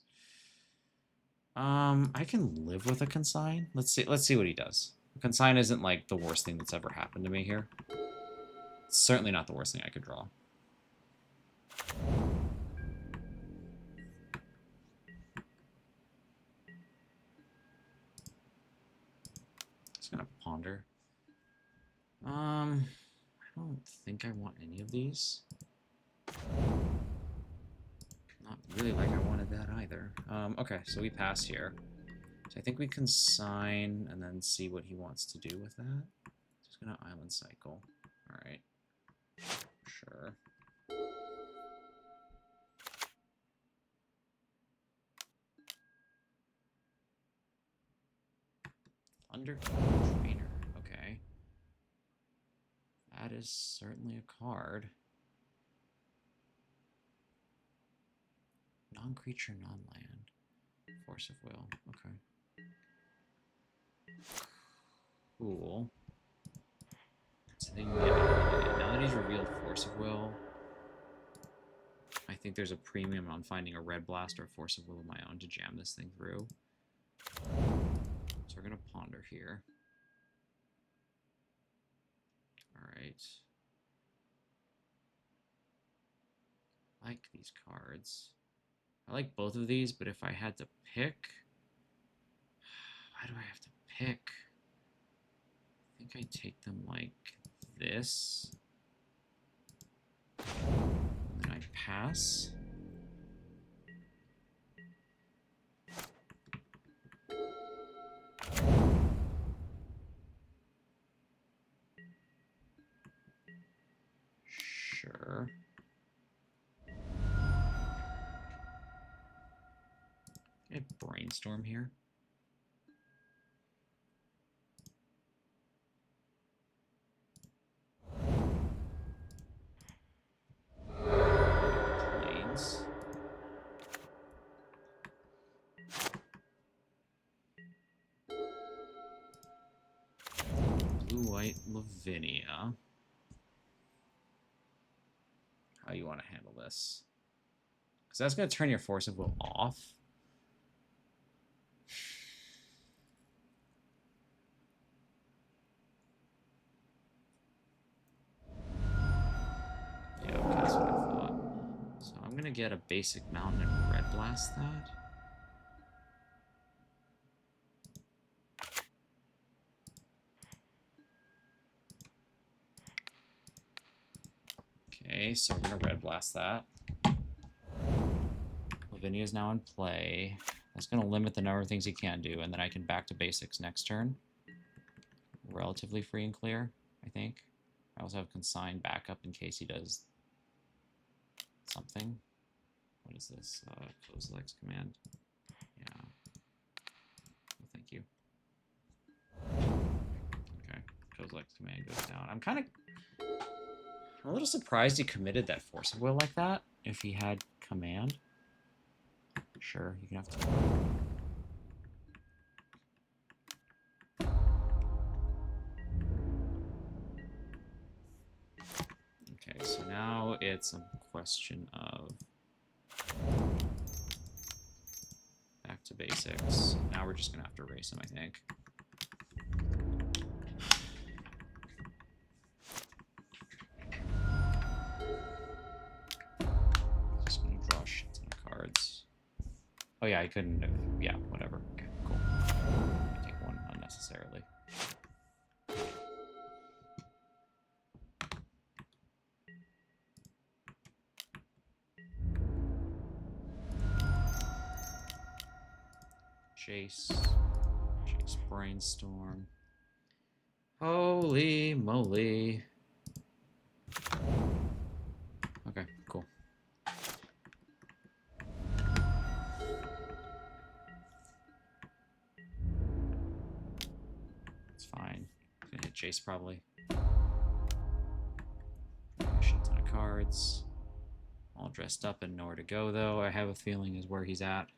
I can live with a Consign. Let's see what he does. A Consign isn't like the worst thing that's ever happened to me here. It's certainly not the worst thing I could draw. Just gonna ponder. I don't think I want any of these. Not really like I wanted that either. Okay, so we pass here. So I think we consign and then see what he wants to do with that. Just gonna island cycle. Alright. Sure. Thunder Trainer. Okay. That is certainly a card. Non-creature, non-land. Force of Will. Okay. Cool. So then, yeah, now that he's revealed Force of Will, I think there's a premium on finding a Red Blast or Force of Will of my own to jam this thing through. So we're going to ponder here. Alright. I like these cards. I like both of these, but if I had to pick... Why do I have to pick? I think I take them like this. And then I pass. Sure. I brainstorm here. Planes. Blue-white Lavinia. How you want to handle this? Because that's going to turn your Force of Will off. Yeah, okay, that's what I thought. So I'm going to get a basic mountain and Red Blast that. Okay, so we're going to Red Blast that. Lavinia is now in play. That's going to limit the number of things he can do, and then I can back to basics next turn. Relatively free and clear, I think. I also have Consign backup in case he does something. What is this? Close Legs command. Yeah. Well, thank you. Okay, Close Legs command goes down. I'm a little surprised he committed that Force of Will like that, if he had command. Sure, you can have to. so now it's a question of back to basics. Now we're just gonna have to race him, I think. Just gonna draw a shit ton of cards. Oh yeah, I couldn't have. Yeah, whatever. Okay, cool. I take one unnecessarily. Chase Brainstorm. Holy moly. Okay, cool. It's fine. I'm gonna hit Chase probably. A shit ton of cards. All dressed up and nowhere to go though. I have a feeling is where he's at.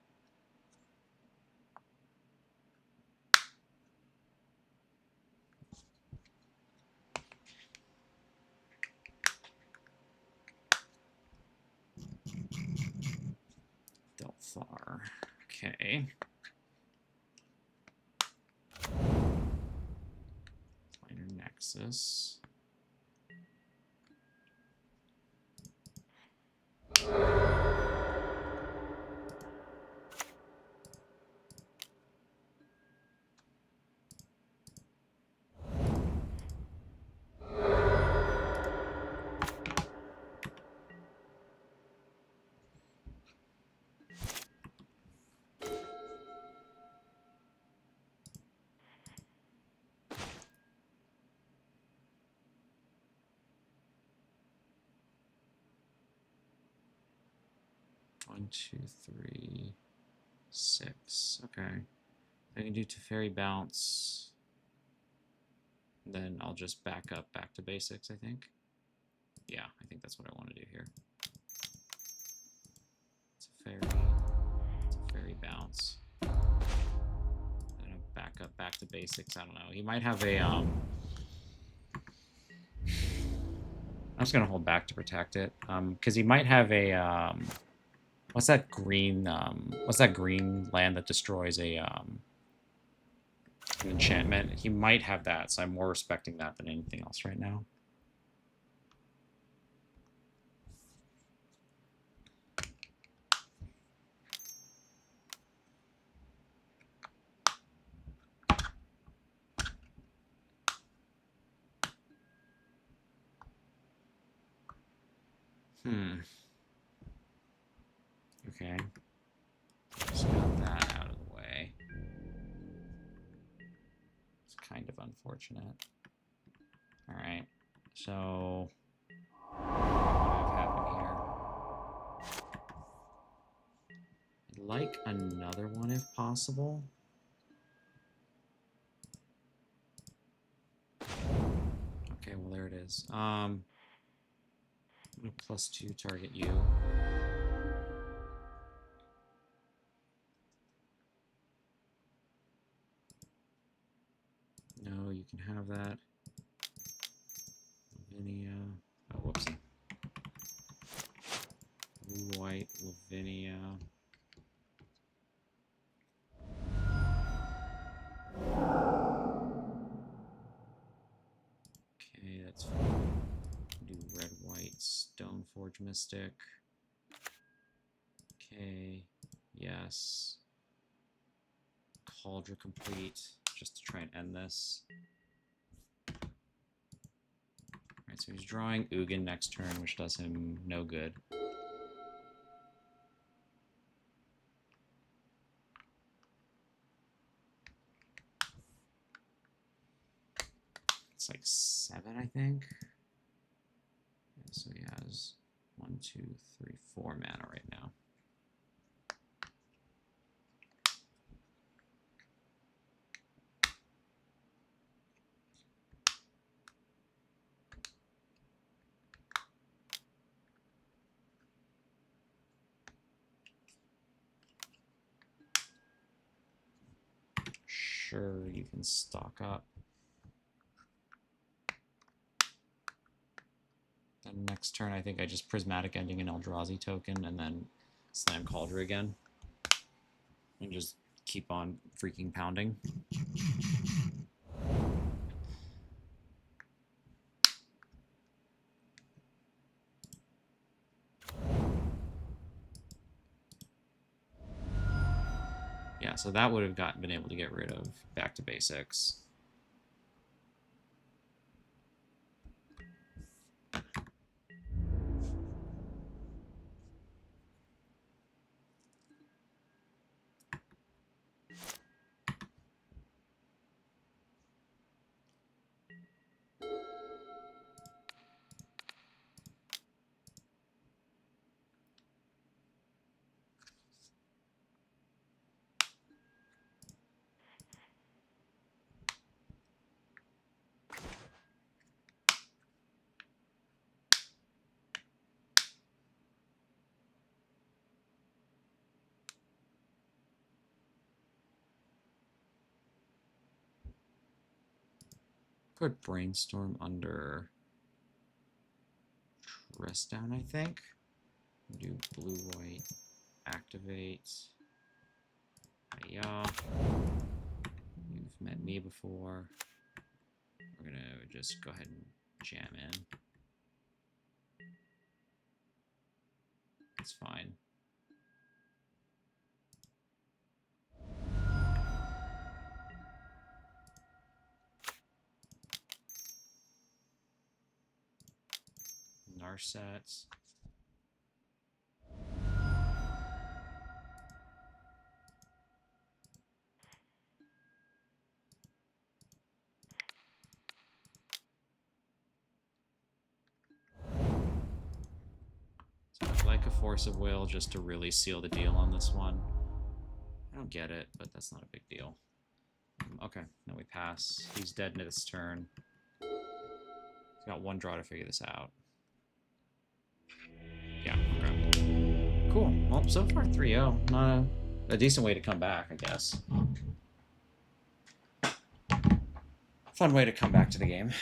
Delphar. Okay. Minor Nexus. One, two, three, 6. Okay. I can do Teferi Bounce. Then I'll just back up back to basics, I think. Yeah, I think that's what I want to do here. Teferi Bounce. Then a back up back to basics. I don't know. He might have a I'm just gonna hold back to protect it. Because he might have a what's that green land that destroys a an enchantment? He might have that, so I'm more respecting that than anything else right now. Okay. Just got that out of the way. It's kind of unfortunate. Alright. So what would have happened here? I'd like another one if possible. Okay, well there it is. I'm gonna +2 target you. No, you can have that. Lavinia. Oh, whoopsie. Blue, white, Lavinia. Okay, that's fine. Do red, white, Stoneforge Mystic. Okay, yes. Cauldron complete, just to try and end this. Alright, so he's drawing Ugin next turn, which does him no good. It's like 7, I think. Yeah, so he has 1, 2, 3, 4 mana right now. Sure, you can stock up. Then next turn, I think I just Prismatic Ending an Eldrazi token and then Slam Cauldron again. And just keep on freaking pounding. Yeah, so that would have been able to get rid of Back to Basics. Put Brainstorm under Rest Down, I think. Do blue-white, activate. Yeah. You've met me before. We're gonna just go ahead and jam in. It's fine. Narset. So I'd like a Force of Will just to really seal the deal on this one. I don't get it, but that's not a big deal. Okay, now we pass. He's dead into this turn. He's got one draw to figure this out. Yeah, okay. Cool. Well, so far 3-0. Not a decent way to come back, I guess. Fun way to come back to the game.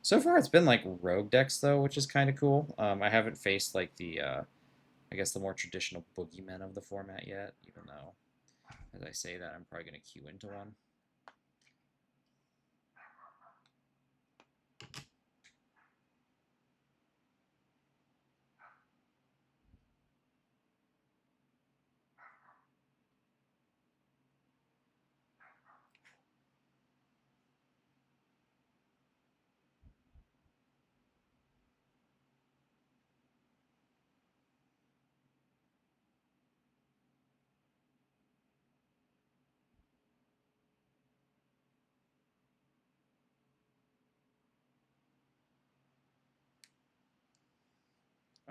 So far, it's been like rogue decks though, which is kind of cool. I haven't faced like the, I guess the more traditional boogeymen of the format yet, even though, as I say that, I'm probably going to queue into one.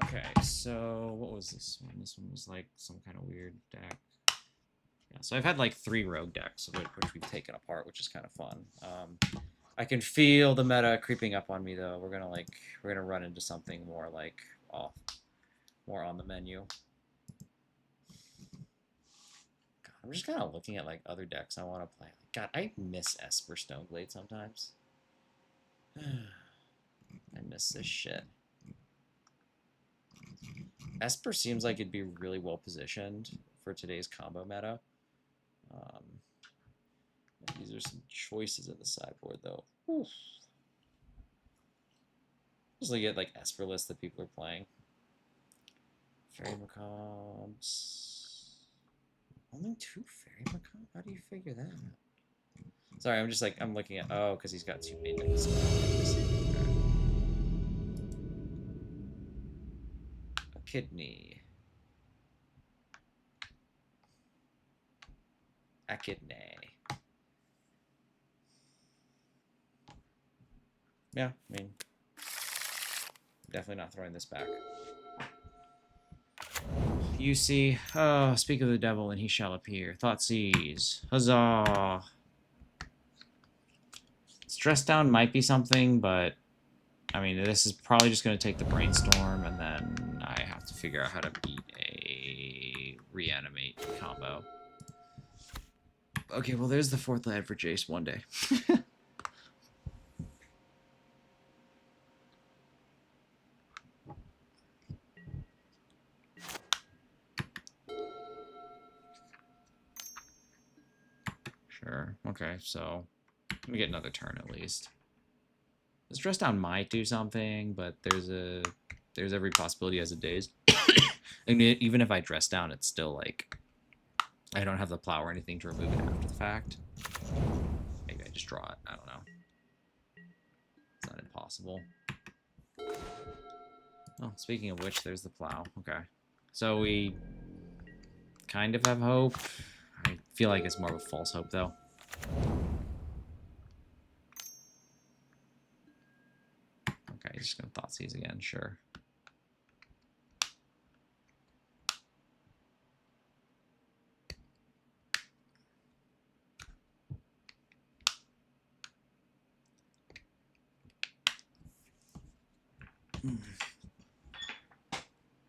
Okay, so what was this one? This one was like some kind of weird deck. Yeah, so I've had like 3 rogue decks, which we've taken apart, which is kind of fun. I can feel the meta creeping up on me though. We're gonna run into something more like off, more on the menu. God, I'm just kind of looking at like other decks I want to play. God, I miss Esper Stoneblade sometimes. I miss this shit. Esper seems like it'd be really well positioned for today's combo meta. These are some choices in the sideboard, though. Oof. Just look at like Esper lists that people are playing. Fairy Macaws. Only 2 Fairy Macaws? How do you figure that out? Sorry, I'm just like, I'm looking at, oh, because he's got 2 minions. A kidney. A kidney. Yeah, I mean, definitely not throwing this back. You see, oh, speak of the devil and he shall appear. Thoughtseize. Huzzah. Stress down might be something, but I mean, this is probably just going to take the brainstorm, and then I have to figure out how to beat a reanimate combo. Okay, well, there's the 4th land for Jace one day. Sure. Okay, so let me get another turn at least. This dress down might do something, but there's every possibility as it days. And even if I dress down, it's still like I don't have the plow or anything to remove it after the fact. Maybe I just draw it. I don't know. It's not impossible. Oh, speaking of which, there's the plow. Okay. So we kind of have hope. I feel like it's more of a false hope, though. Okay, just gonna Thoughtseize again, sure.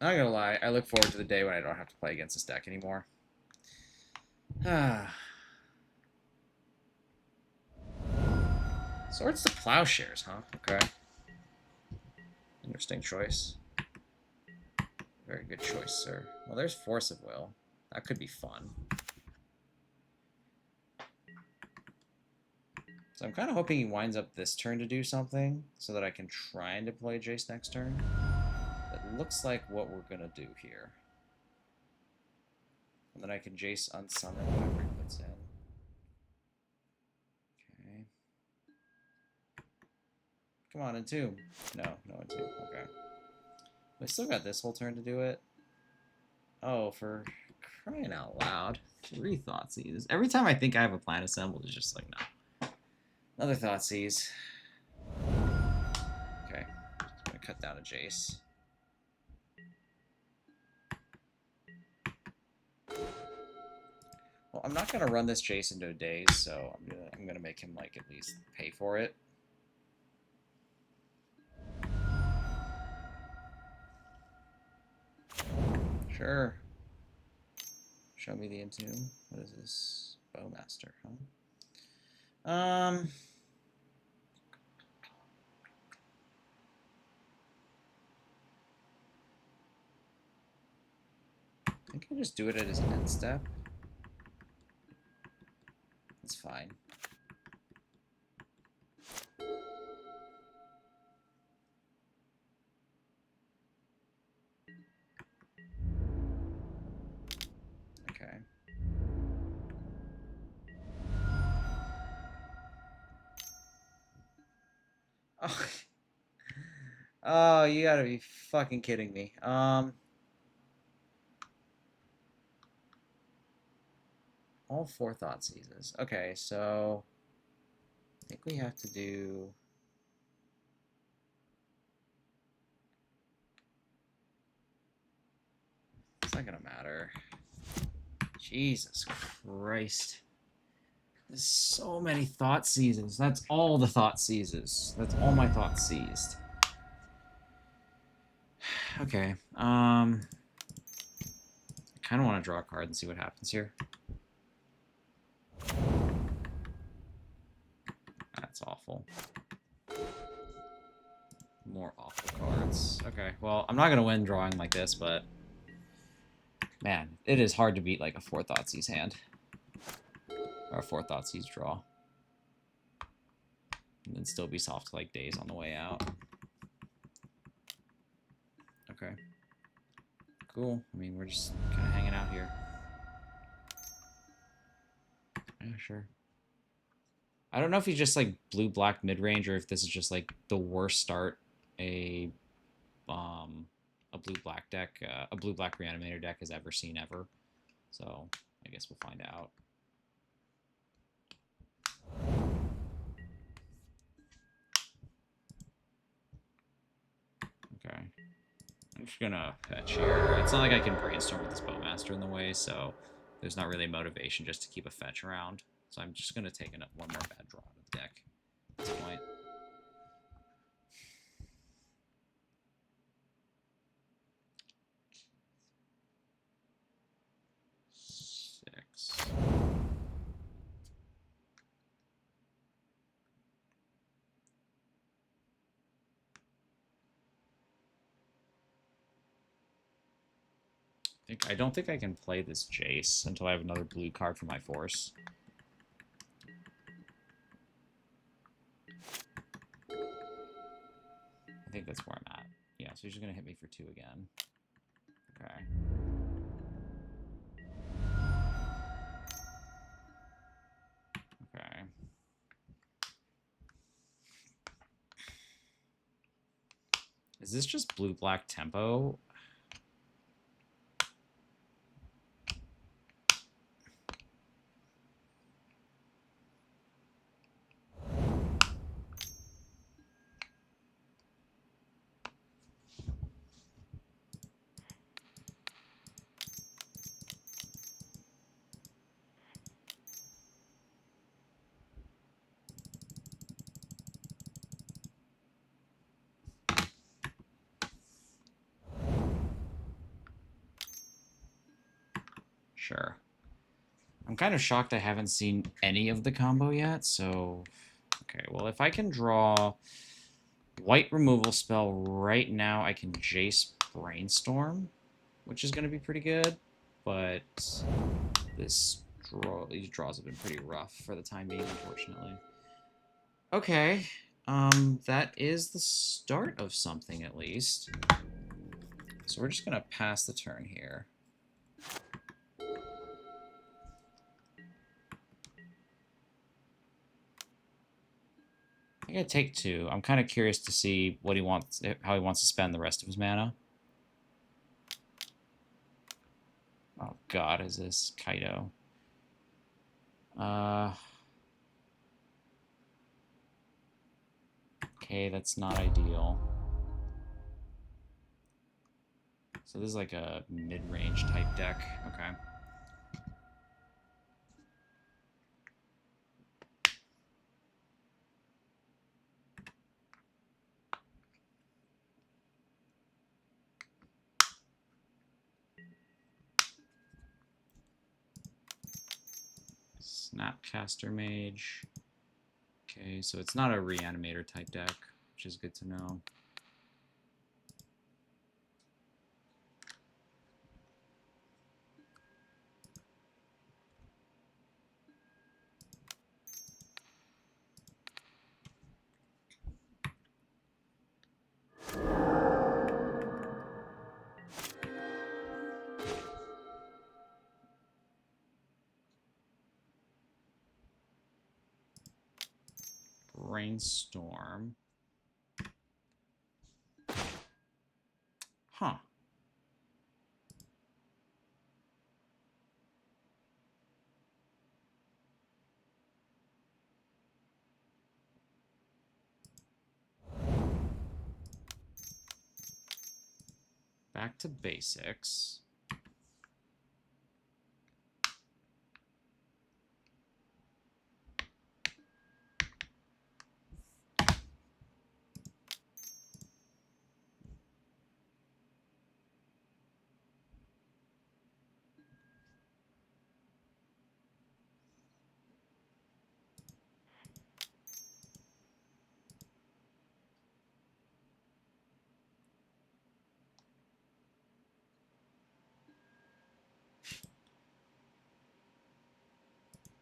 I'm not gonna lie, I look forward to the day when I don't have to play against this deck anymore. Swords to Plowshares, huh? Okay. Interesting choice. Very good choice, sir. Well, there's Force of Will. That could be fun. So I'm kind of hoping he winds up this turn to do something so that I can try and deploy Jace next turn. That looks like what we're going to do here. And then I can Jace unsummon whatever he puts in. Okay. Come on, Entomb. No, no Entomb. Okay. I still got this whole turn to do it. Oh, for crying out loud. 3 Thoughtseize. Every time I think I have a plan assembled, it's just like, no. Another Thoughtseize. Okay. I'm going to cut down a Jace. Well, I'm not going to run this Jace into a daze, so I'm gonna make him, like, at least pay for it. Sure. Show me the Entomb. What is this? Bowmaster, huh? I think I just do it as an end step. It's fine. Okay. Oh, oh, you gotta be fucking kidding me. All 4 Thoughtseizes. Okay, so I think we have to do. It's not gonna matter. Jesus Christ. There's so many Thoughtseizes. That's all the Thoughtseizes. That's all my thoughts seized. Okay. I kind of want to draw a card and see what happens here. That's awful. More awful cards. Okay, well, I'm not going to win drawing like this, but man, it is hard to beat like a 4 Thoughtseize hand. Or a 4 Thoughtseize draw. And then still be soft like days on the way out. Okay. Cool. I mean, we're just kind of hanging out here. Yeah, sure. I don't know if he's just like blue-black mid-range or if this is just like the worst start a blue-black deck, a blue-black reanimator deck has ever seen ever. So I guess we'll find out. Okay. I'm just gonna fetch here. It's not like I can brainstorm with this Bowmaster in the way, so there's not really motivation just to keep a fetch around. So I'm just gonna take one more bad draw out of the deck at this point. I don't think I can play this Jace until I have another blue card for my force. I think that's where I'm at. Yeah, so he's just gonna hit me for 2 again. Okay. Okay. Is this just blue-black tempo? Sure. I'm kind of shocked I haven't seen any of the combo yet, so... Okay, well, if I can draw white removal spell right now, I can Jace Brainstorm, which is going to be pretty good, but these draws have been pretty rough for the time being, unfortunately. Okay, that is the start of something, at least. So we're just going to pass the turn here. I'm gonna take 2. I'm kind of curious to see what he wants, how he wants to spend the rest of his mana. Oh God, is this Kaido? Okay, that's not ideal. So this is like a mid-range type deck. Okay. Snapcaster Mage. Okay, so it's not a Reanimator type deck, which is good to know. Brainstorm. Huh. Back to basics.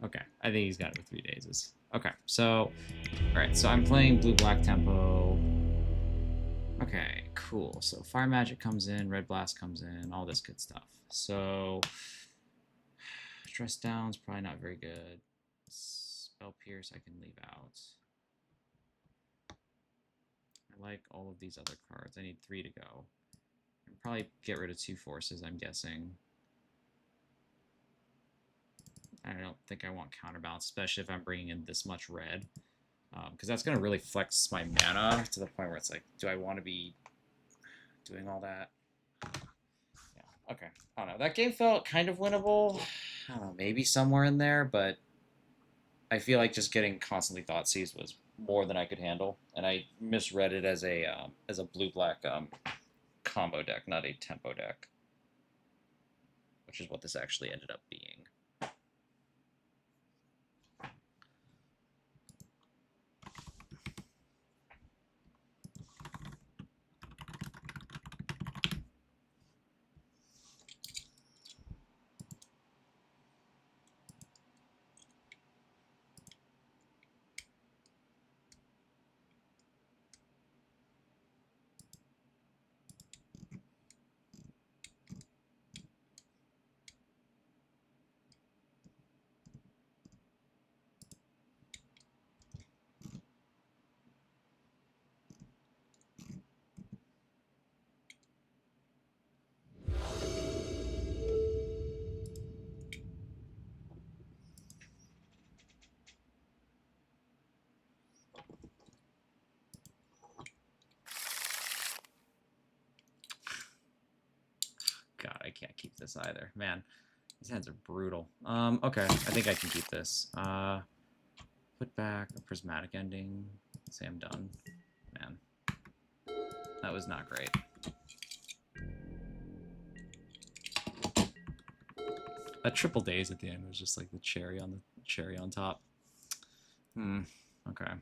Okay, I think he's got it with 3 dazes. Okay, so, alright, so I'm playing blue-black tempo. Okay, cool. So Fire Magic comes in, Red Blast comes in, all this good stuff. So, Dress Down's probably not very good. Spell Pierce I can leave out. I like all of these other cards. I need 3 to go. I'll probably get rid of 2 forces, I'm guessing. I don't think I want Counterbalance, especially if I'm bringing in this much red. Because that's going to really flex my mana to the point where it's like, do I want to be doing all that? Yeah, okay. I don't know. That game felt kind of winnable. I don't know, maybe somewhere in there, but I feel like just getting constantly thought seized was more than I could handle, and I misread it as a blue-black combo deck, not a tempo deck, which is what this actually ended up being. God, I can't keep this either. Man, these hands are brutal. Okay, I think I can keep this. Put back a prismatic ending. Say I'm done. Man, that was not great. That triple daze at the end was just like the cherry on top. Okay.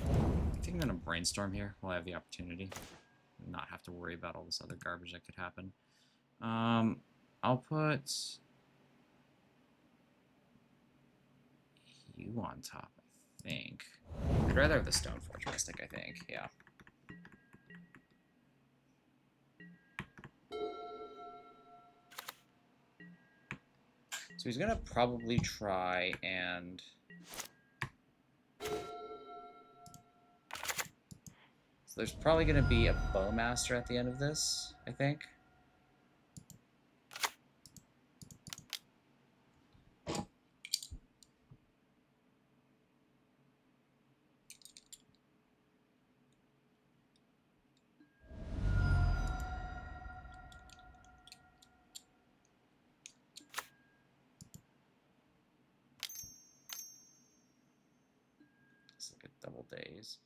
I think I'm gonna brainstorm here while I have the opportunity. And not have to worry about all this other garbage that could happen. I'll put you on top, I think. I'd rather have the Stoneforge Mystic, I think, yeah. So he's gonna probably try and... So there's probably gonna be a Bowmaster at the end of this, I think. It's like a double daze.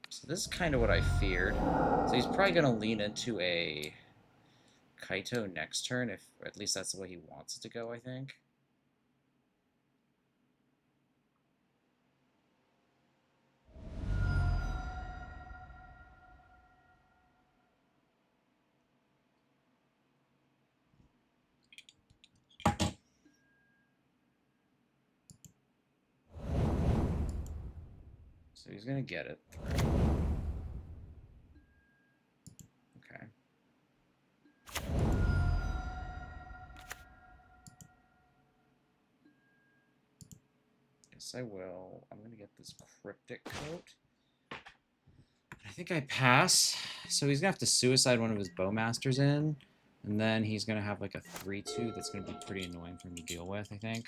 So this is kind of what I feared. So he's probably going to lean into a Kaito next turn, or at least that's the way he wants it to go, I think. So he's going to get it through. Okay. Yes, I will. I'm going to get this Cryptic Coat. I think I pass. So he's going to have to suicide one of his Bowmasters in. And then he's going to have like a 3-2 that's going to be pretty annoying for him to deal with, I think.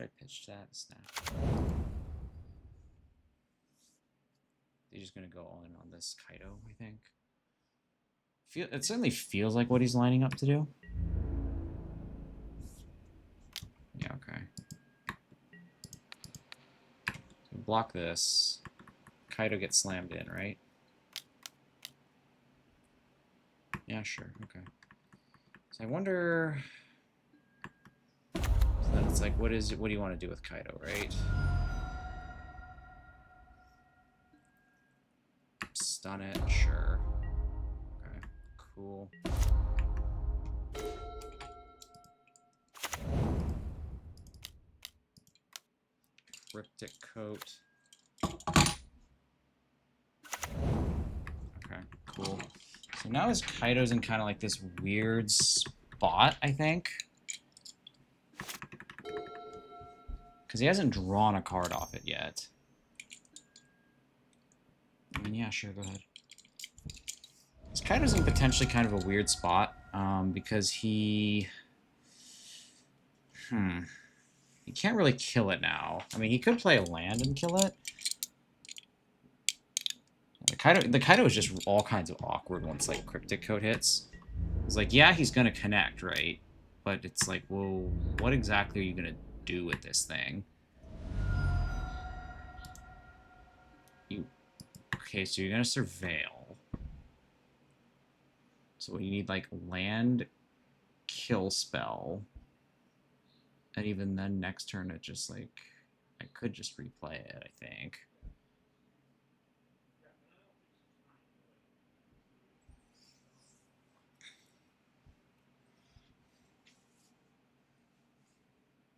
I pitched that, snap. He's just gonna go all in on this Kaito, I think. It certainly feels like what he's lining up to do. Yeah, okay. So block this. Kaito gets slammed in, right? Yeah, sure, okay. So I wonder... So then it's like, what do you want to do with Kaito, right? Stun it, sure. Okay, cool. Cryptic Coat. Okay, cool. So now his Kaito's in kind of like this weird spot, I think. Because he hasn't drawn a card off it yet. I mean, yeah, sure, go ahead. This Kaito's in potentially kind of a weird spot, because he can't really kill it now. I mean, he could play a land and kill it. The Kaito is just all kinds of awkward once, like, Cryptic Coat hits. It's like, yeah, he's going to connect, right? But it's like, well, what exactly are you going to do with this thing? Okay, so you're going to Surveil. So you need, like, land, kill spell. And even then, next turn, it just, like, I could just replay it, I think.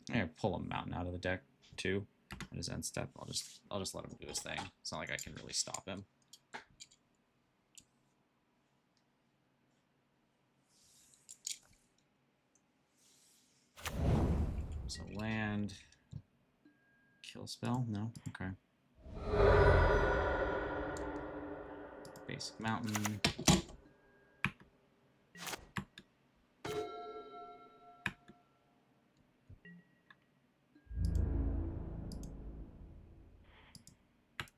I'm going to pull a mountain out of the deck, too. at his end step. I'll just let him do his thing. It's not like I can really stop him. So land, kill spell? No? Okay. Basic mountain.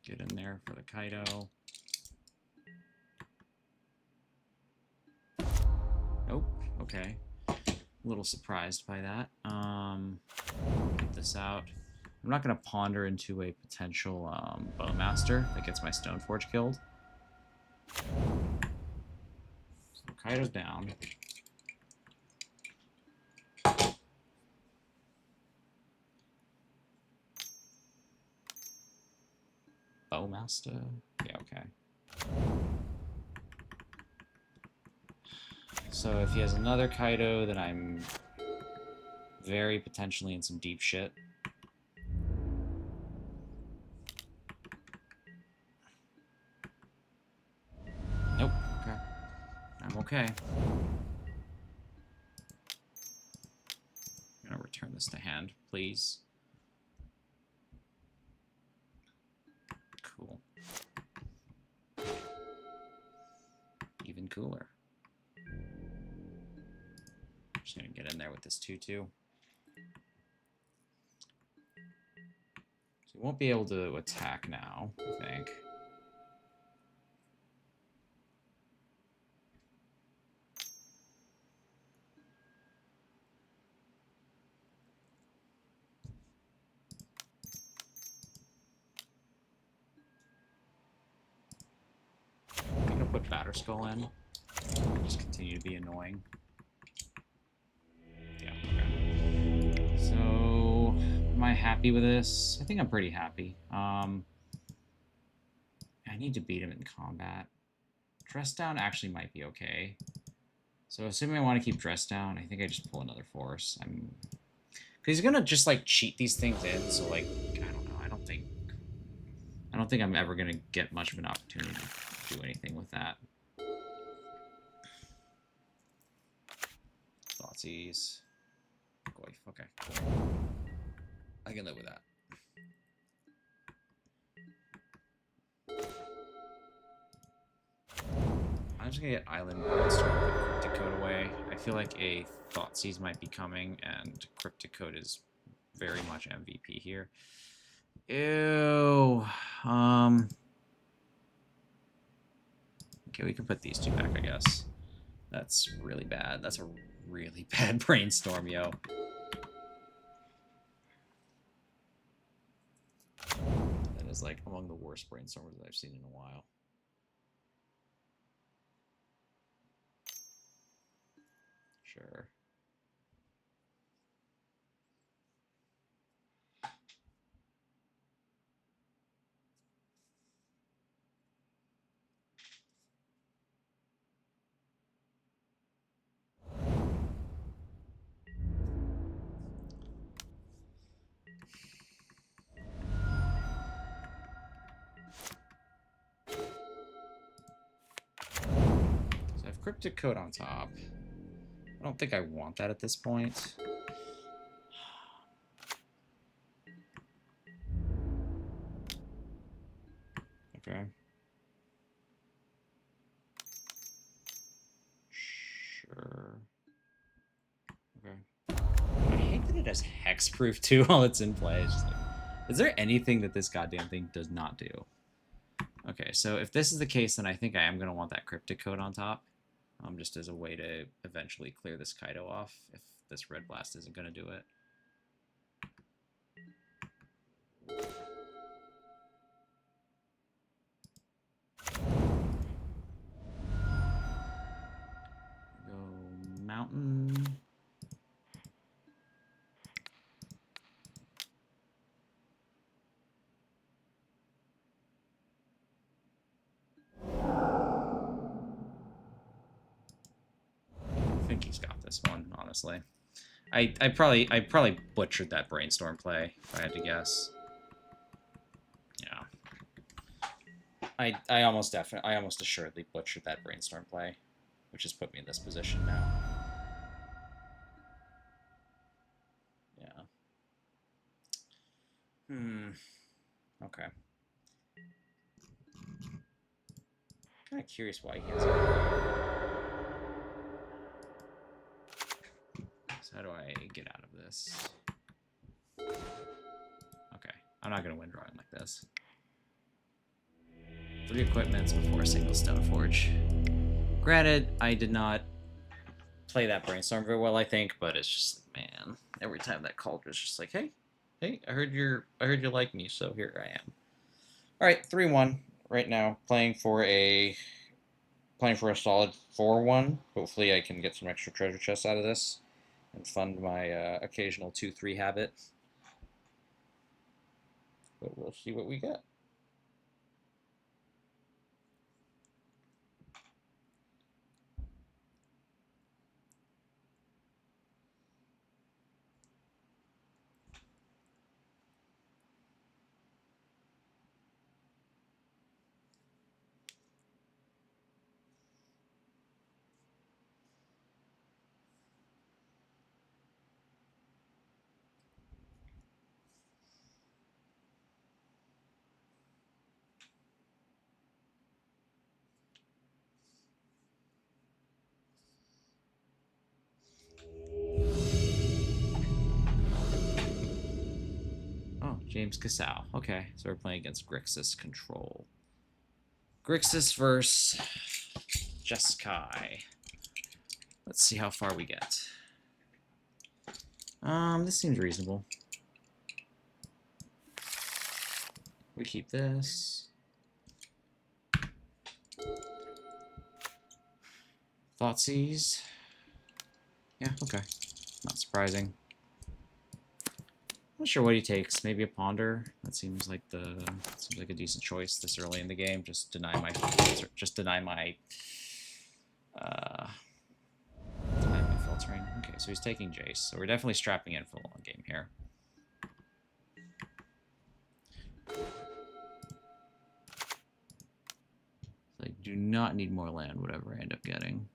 Get in there for the Kaido. Nope. Okay. A little surprised by that. Get this out. I'm not going to ponder into a potential Bowmaster that gets my Stoneforge killed. So Kaido's down. Bowmaster? Yeah, okay. So if he has another Kaido, then I'm very potentially in some deep shit. Nope. Okay. I'm okay. I'm gonna return this to hand, please. Cool. Even cooler. Just gonna get in there with this 2/2. So he won't be able to attack now, I think. I'm gonna put Batterskull in. Just continue to be annoying. Yeah, okay. So, am I happy with this? I think I'm pretty happy. I need to beat him in combat. Dress down actually might be okay. So, assuming I want to keep dress down, I think I just pull another force. Because he's gonna just like cheat these things in. So, like, I don't know. I don't think I'm ever gonna get much of an opportunity to do anything with that. Thoughtseize. Okay, cool. I can live with that. I'm just gonna get Island Brainstorm, Cryptic Code away. I feel like a Thoughtseize might be coming, and Cryptic Code is very much MVP here. Ew. Okay, we can put these two back, I guess. That's really bad. That's a really bad brainstorm, yo. That is like among the worst brainstormers that I've seen in a while. Sure. So I have Cryptic Code on top. I don't think I want that at this point. Okay. Sure. Okay. I hate that it has hexproof too while it's in play. It's just like, is there anything that this goddamn thing does not do? Okay, so if this is the case, then I think I am going to want that Cryptic Code on top. Just as a way to eventually clear this Kaido off if this Red Blast isn't going to do it. Go mountain. I think he's got this one, honestly. I probably butchered that brainstorm play if I had to guess. I almost assuredly butchered that brainstorm play, which has put me in this position now. Yeah. Okay. Kind of curious why he has it. So how do I get out of this? Okay, I'm not gonna win drawing like this. 3 equipments before a single stone forge. Granted, I did not play that brainstorm very well, I think, but it's just man, every time that called was just like, hey, I heard you like me, so here I am. All right, 3-1 right now, playing for a solid 4-1. Hopefully, I can get some extra treasure chests out of this and fund my occasional 2-3 habit. But we'll see what we get. Oh, James Casal. Okay, so we're playing against Grixis control. Grixis versus Jeskai. Let's see how far we get. This seems reasonable. We keep this. Thoughtseize. Yeah, okay. Not surprising. Not sure what he takes. Maybe a ponder. That seems like a decent choice this early in the game. Just deny my filtering. Okay, so he's taking Jace. So we're definitely strapping in for a long game here. I do not need more land, whatever I end up getting.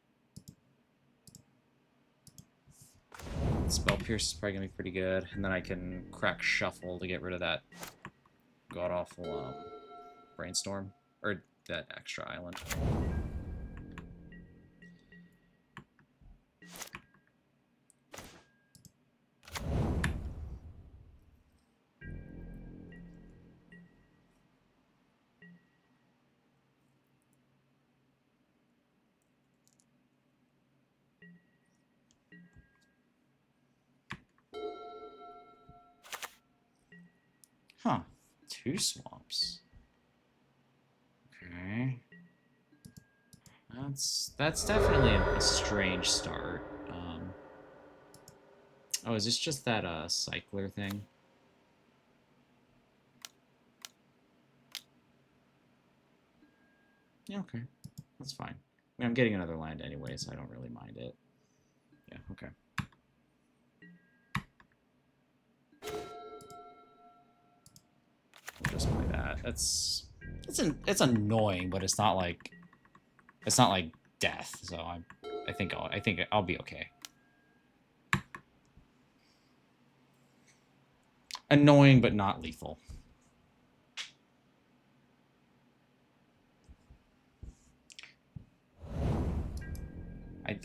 Spell Pierce is probably going to be pretty good. And then I can crack Shuffle to get rid of that god-awful Brainstorm. Or that extra island. Huh. 2 swamps. Okay. That's definitely a strange start. Oh, is this just that cycler thing? Yeah, okay. That's fine. I mean, I'm getting another land anyway, so I don't really mind it. Yeah, okay. We'll just play that. It's annoying, but it's not like death. So I think I'll be okay. Annoying, but not lethal.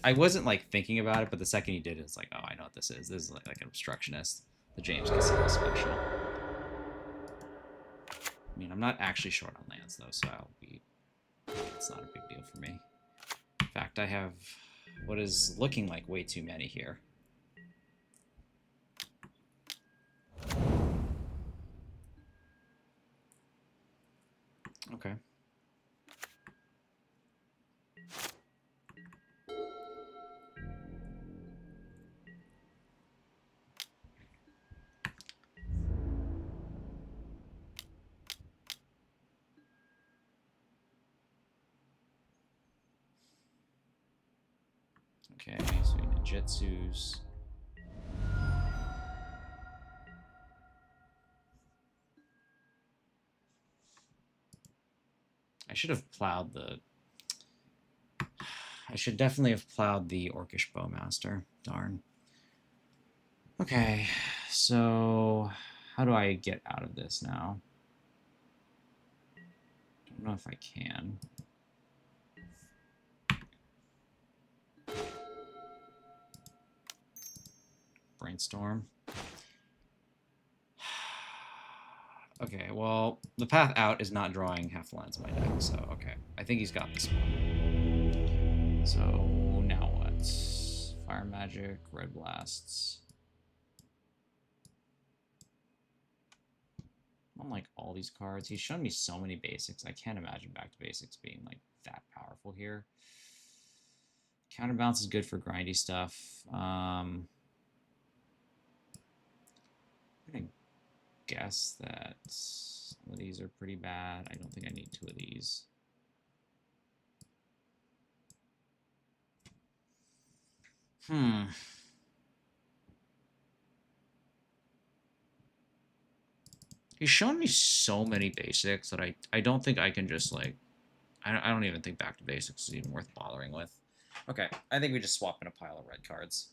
I wasn't like thinking about it, but the second you did it, it's like, oh, I know what this is. This is like an obstructionist. The James Casino special. I mean, I'm not actually short on lands though, so it's not a big deal for me. In fact, I have what is looking like way too many here. Okay. Okay, so we need Jitsus. I should have plowed the... I should definitely have plowed the Orcish Bowmaster. Darn. Okay, so how do I get out of this now? I don't know if I can. Brainstorm. Okay, well, the path out is not drawing half the lines of my deck, so okay. I think he's got this one. So, now what? Fire Magic, Red Blasts. Unlike all these cards, he's shown me so many basics. I can't imagine Back to Basics being, like, that powerful here. Counterbalance is good for grindy stuff. I'm going to guess that some of these are pretty bad. I don't think I need 2 of these. He's shown me so many basics that I don't think I can just, like... I don't even think Back to Basics is even worth bothering with. Okay, I think we just swap in a pile of red cards.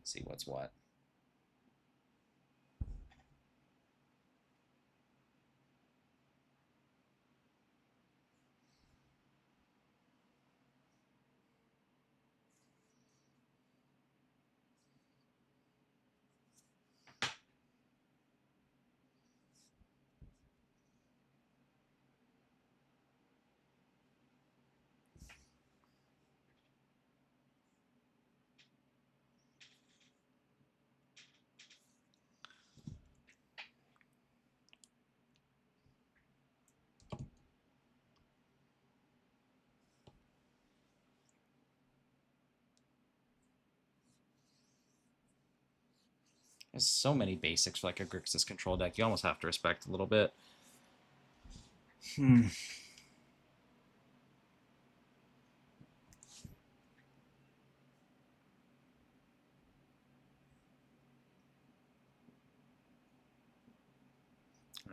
See what's what. There's so many basics for like a Grixis control deck. You almost have to respect a little bit. Alright,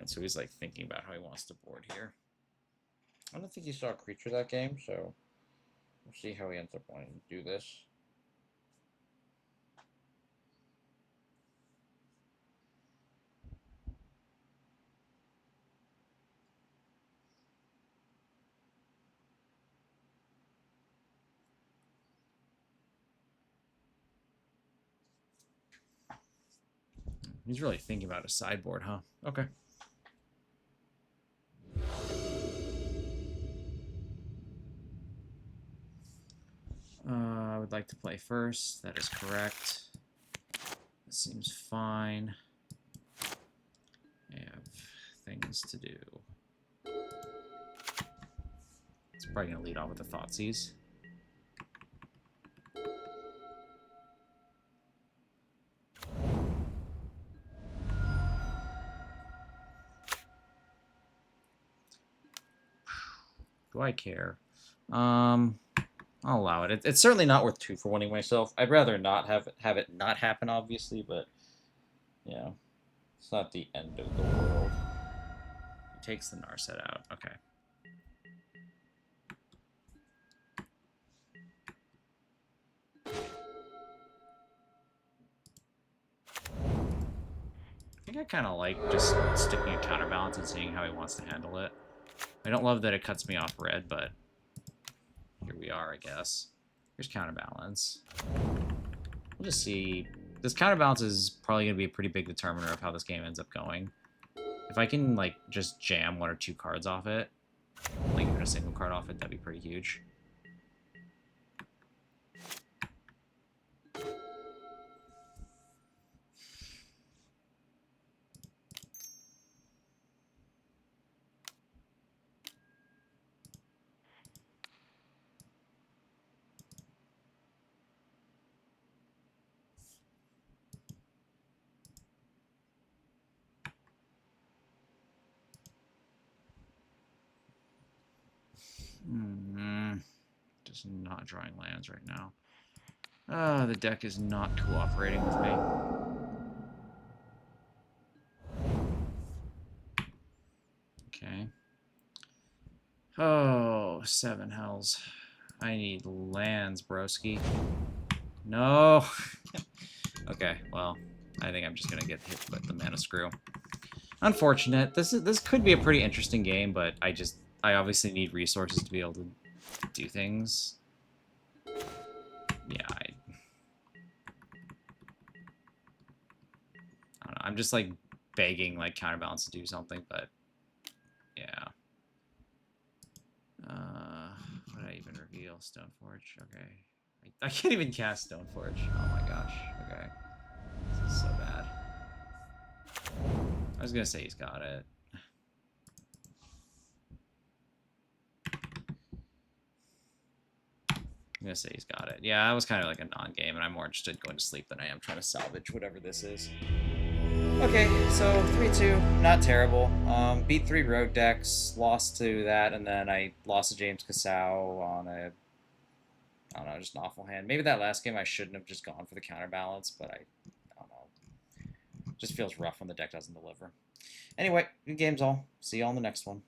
so he's like thinking about how he wants to board here. I don't think he saw a creature that game, so we'll see how he ends up wanting to do this. He's really thinking about a sideboard, huh? Okay. I would like to play first. That is correct. That seems fine. I have things to do. It's probably going to lead off with the Thoughtseize. Do I care? I'll allow it. It's certainly not worth 2 for winning myself. I'd rather not have it not happen, obviously, but yeah, it's not the end of the world. He takes the Narset out. Okay. I think I kind of like just sticking a counterbalance and seeing how he wants to handle it. I don't love that it cuts me off red, but here we are, I guess. Here's counterbalance. We'll just see. This counterbalance is probably going to be a pretty big determiner of how this game ends up going. If I can, like, just jam 1 or 2 cards off it, like even a single card off it, that'd be pretty huge. Just not drawing lands right now. The deck is not cooperating with me. Okay. Oh, 7 hells. I need lands, broski. No. Okay, well, I think I'm just gonna get hit with the mana screw. Unfortunate. This could be a pretty interesting game, but I obviously need resources to be able to do things. Yeah, I don't know. I'm just like begging like Counterbalance to do something, but yeah. What did I even reveal? Stoneforge. Okay. I can't even cast Stoneforge. Oh my gosh. Okay. This is so bad. I was gonna say he's got it. I'm gonna say he's got it. Yeah, that was kind of like a non-game, and I'm more interested in going to sleep than I am trying to salvage whatever this is. Okay, so 3-2, not terrible. Beat 3 rogue decks, lost to that, and then I lost to James Casau on a, I don't know, just an awful hand. Maybe that last game I shouldn't have just gone for the counterbalance, but I don't know. It just feels rough when the deck doesn't deliver. Anyway, good games all. See you all in the next one.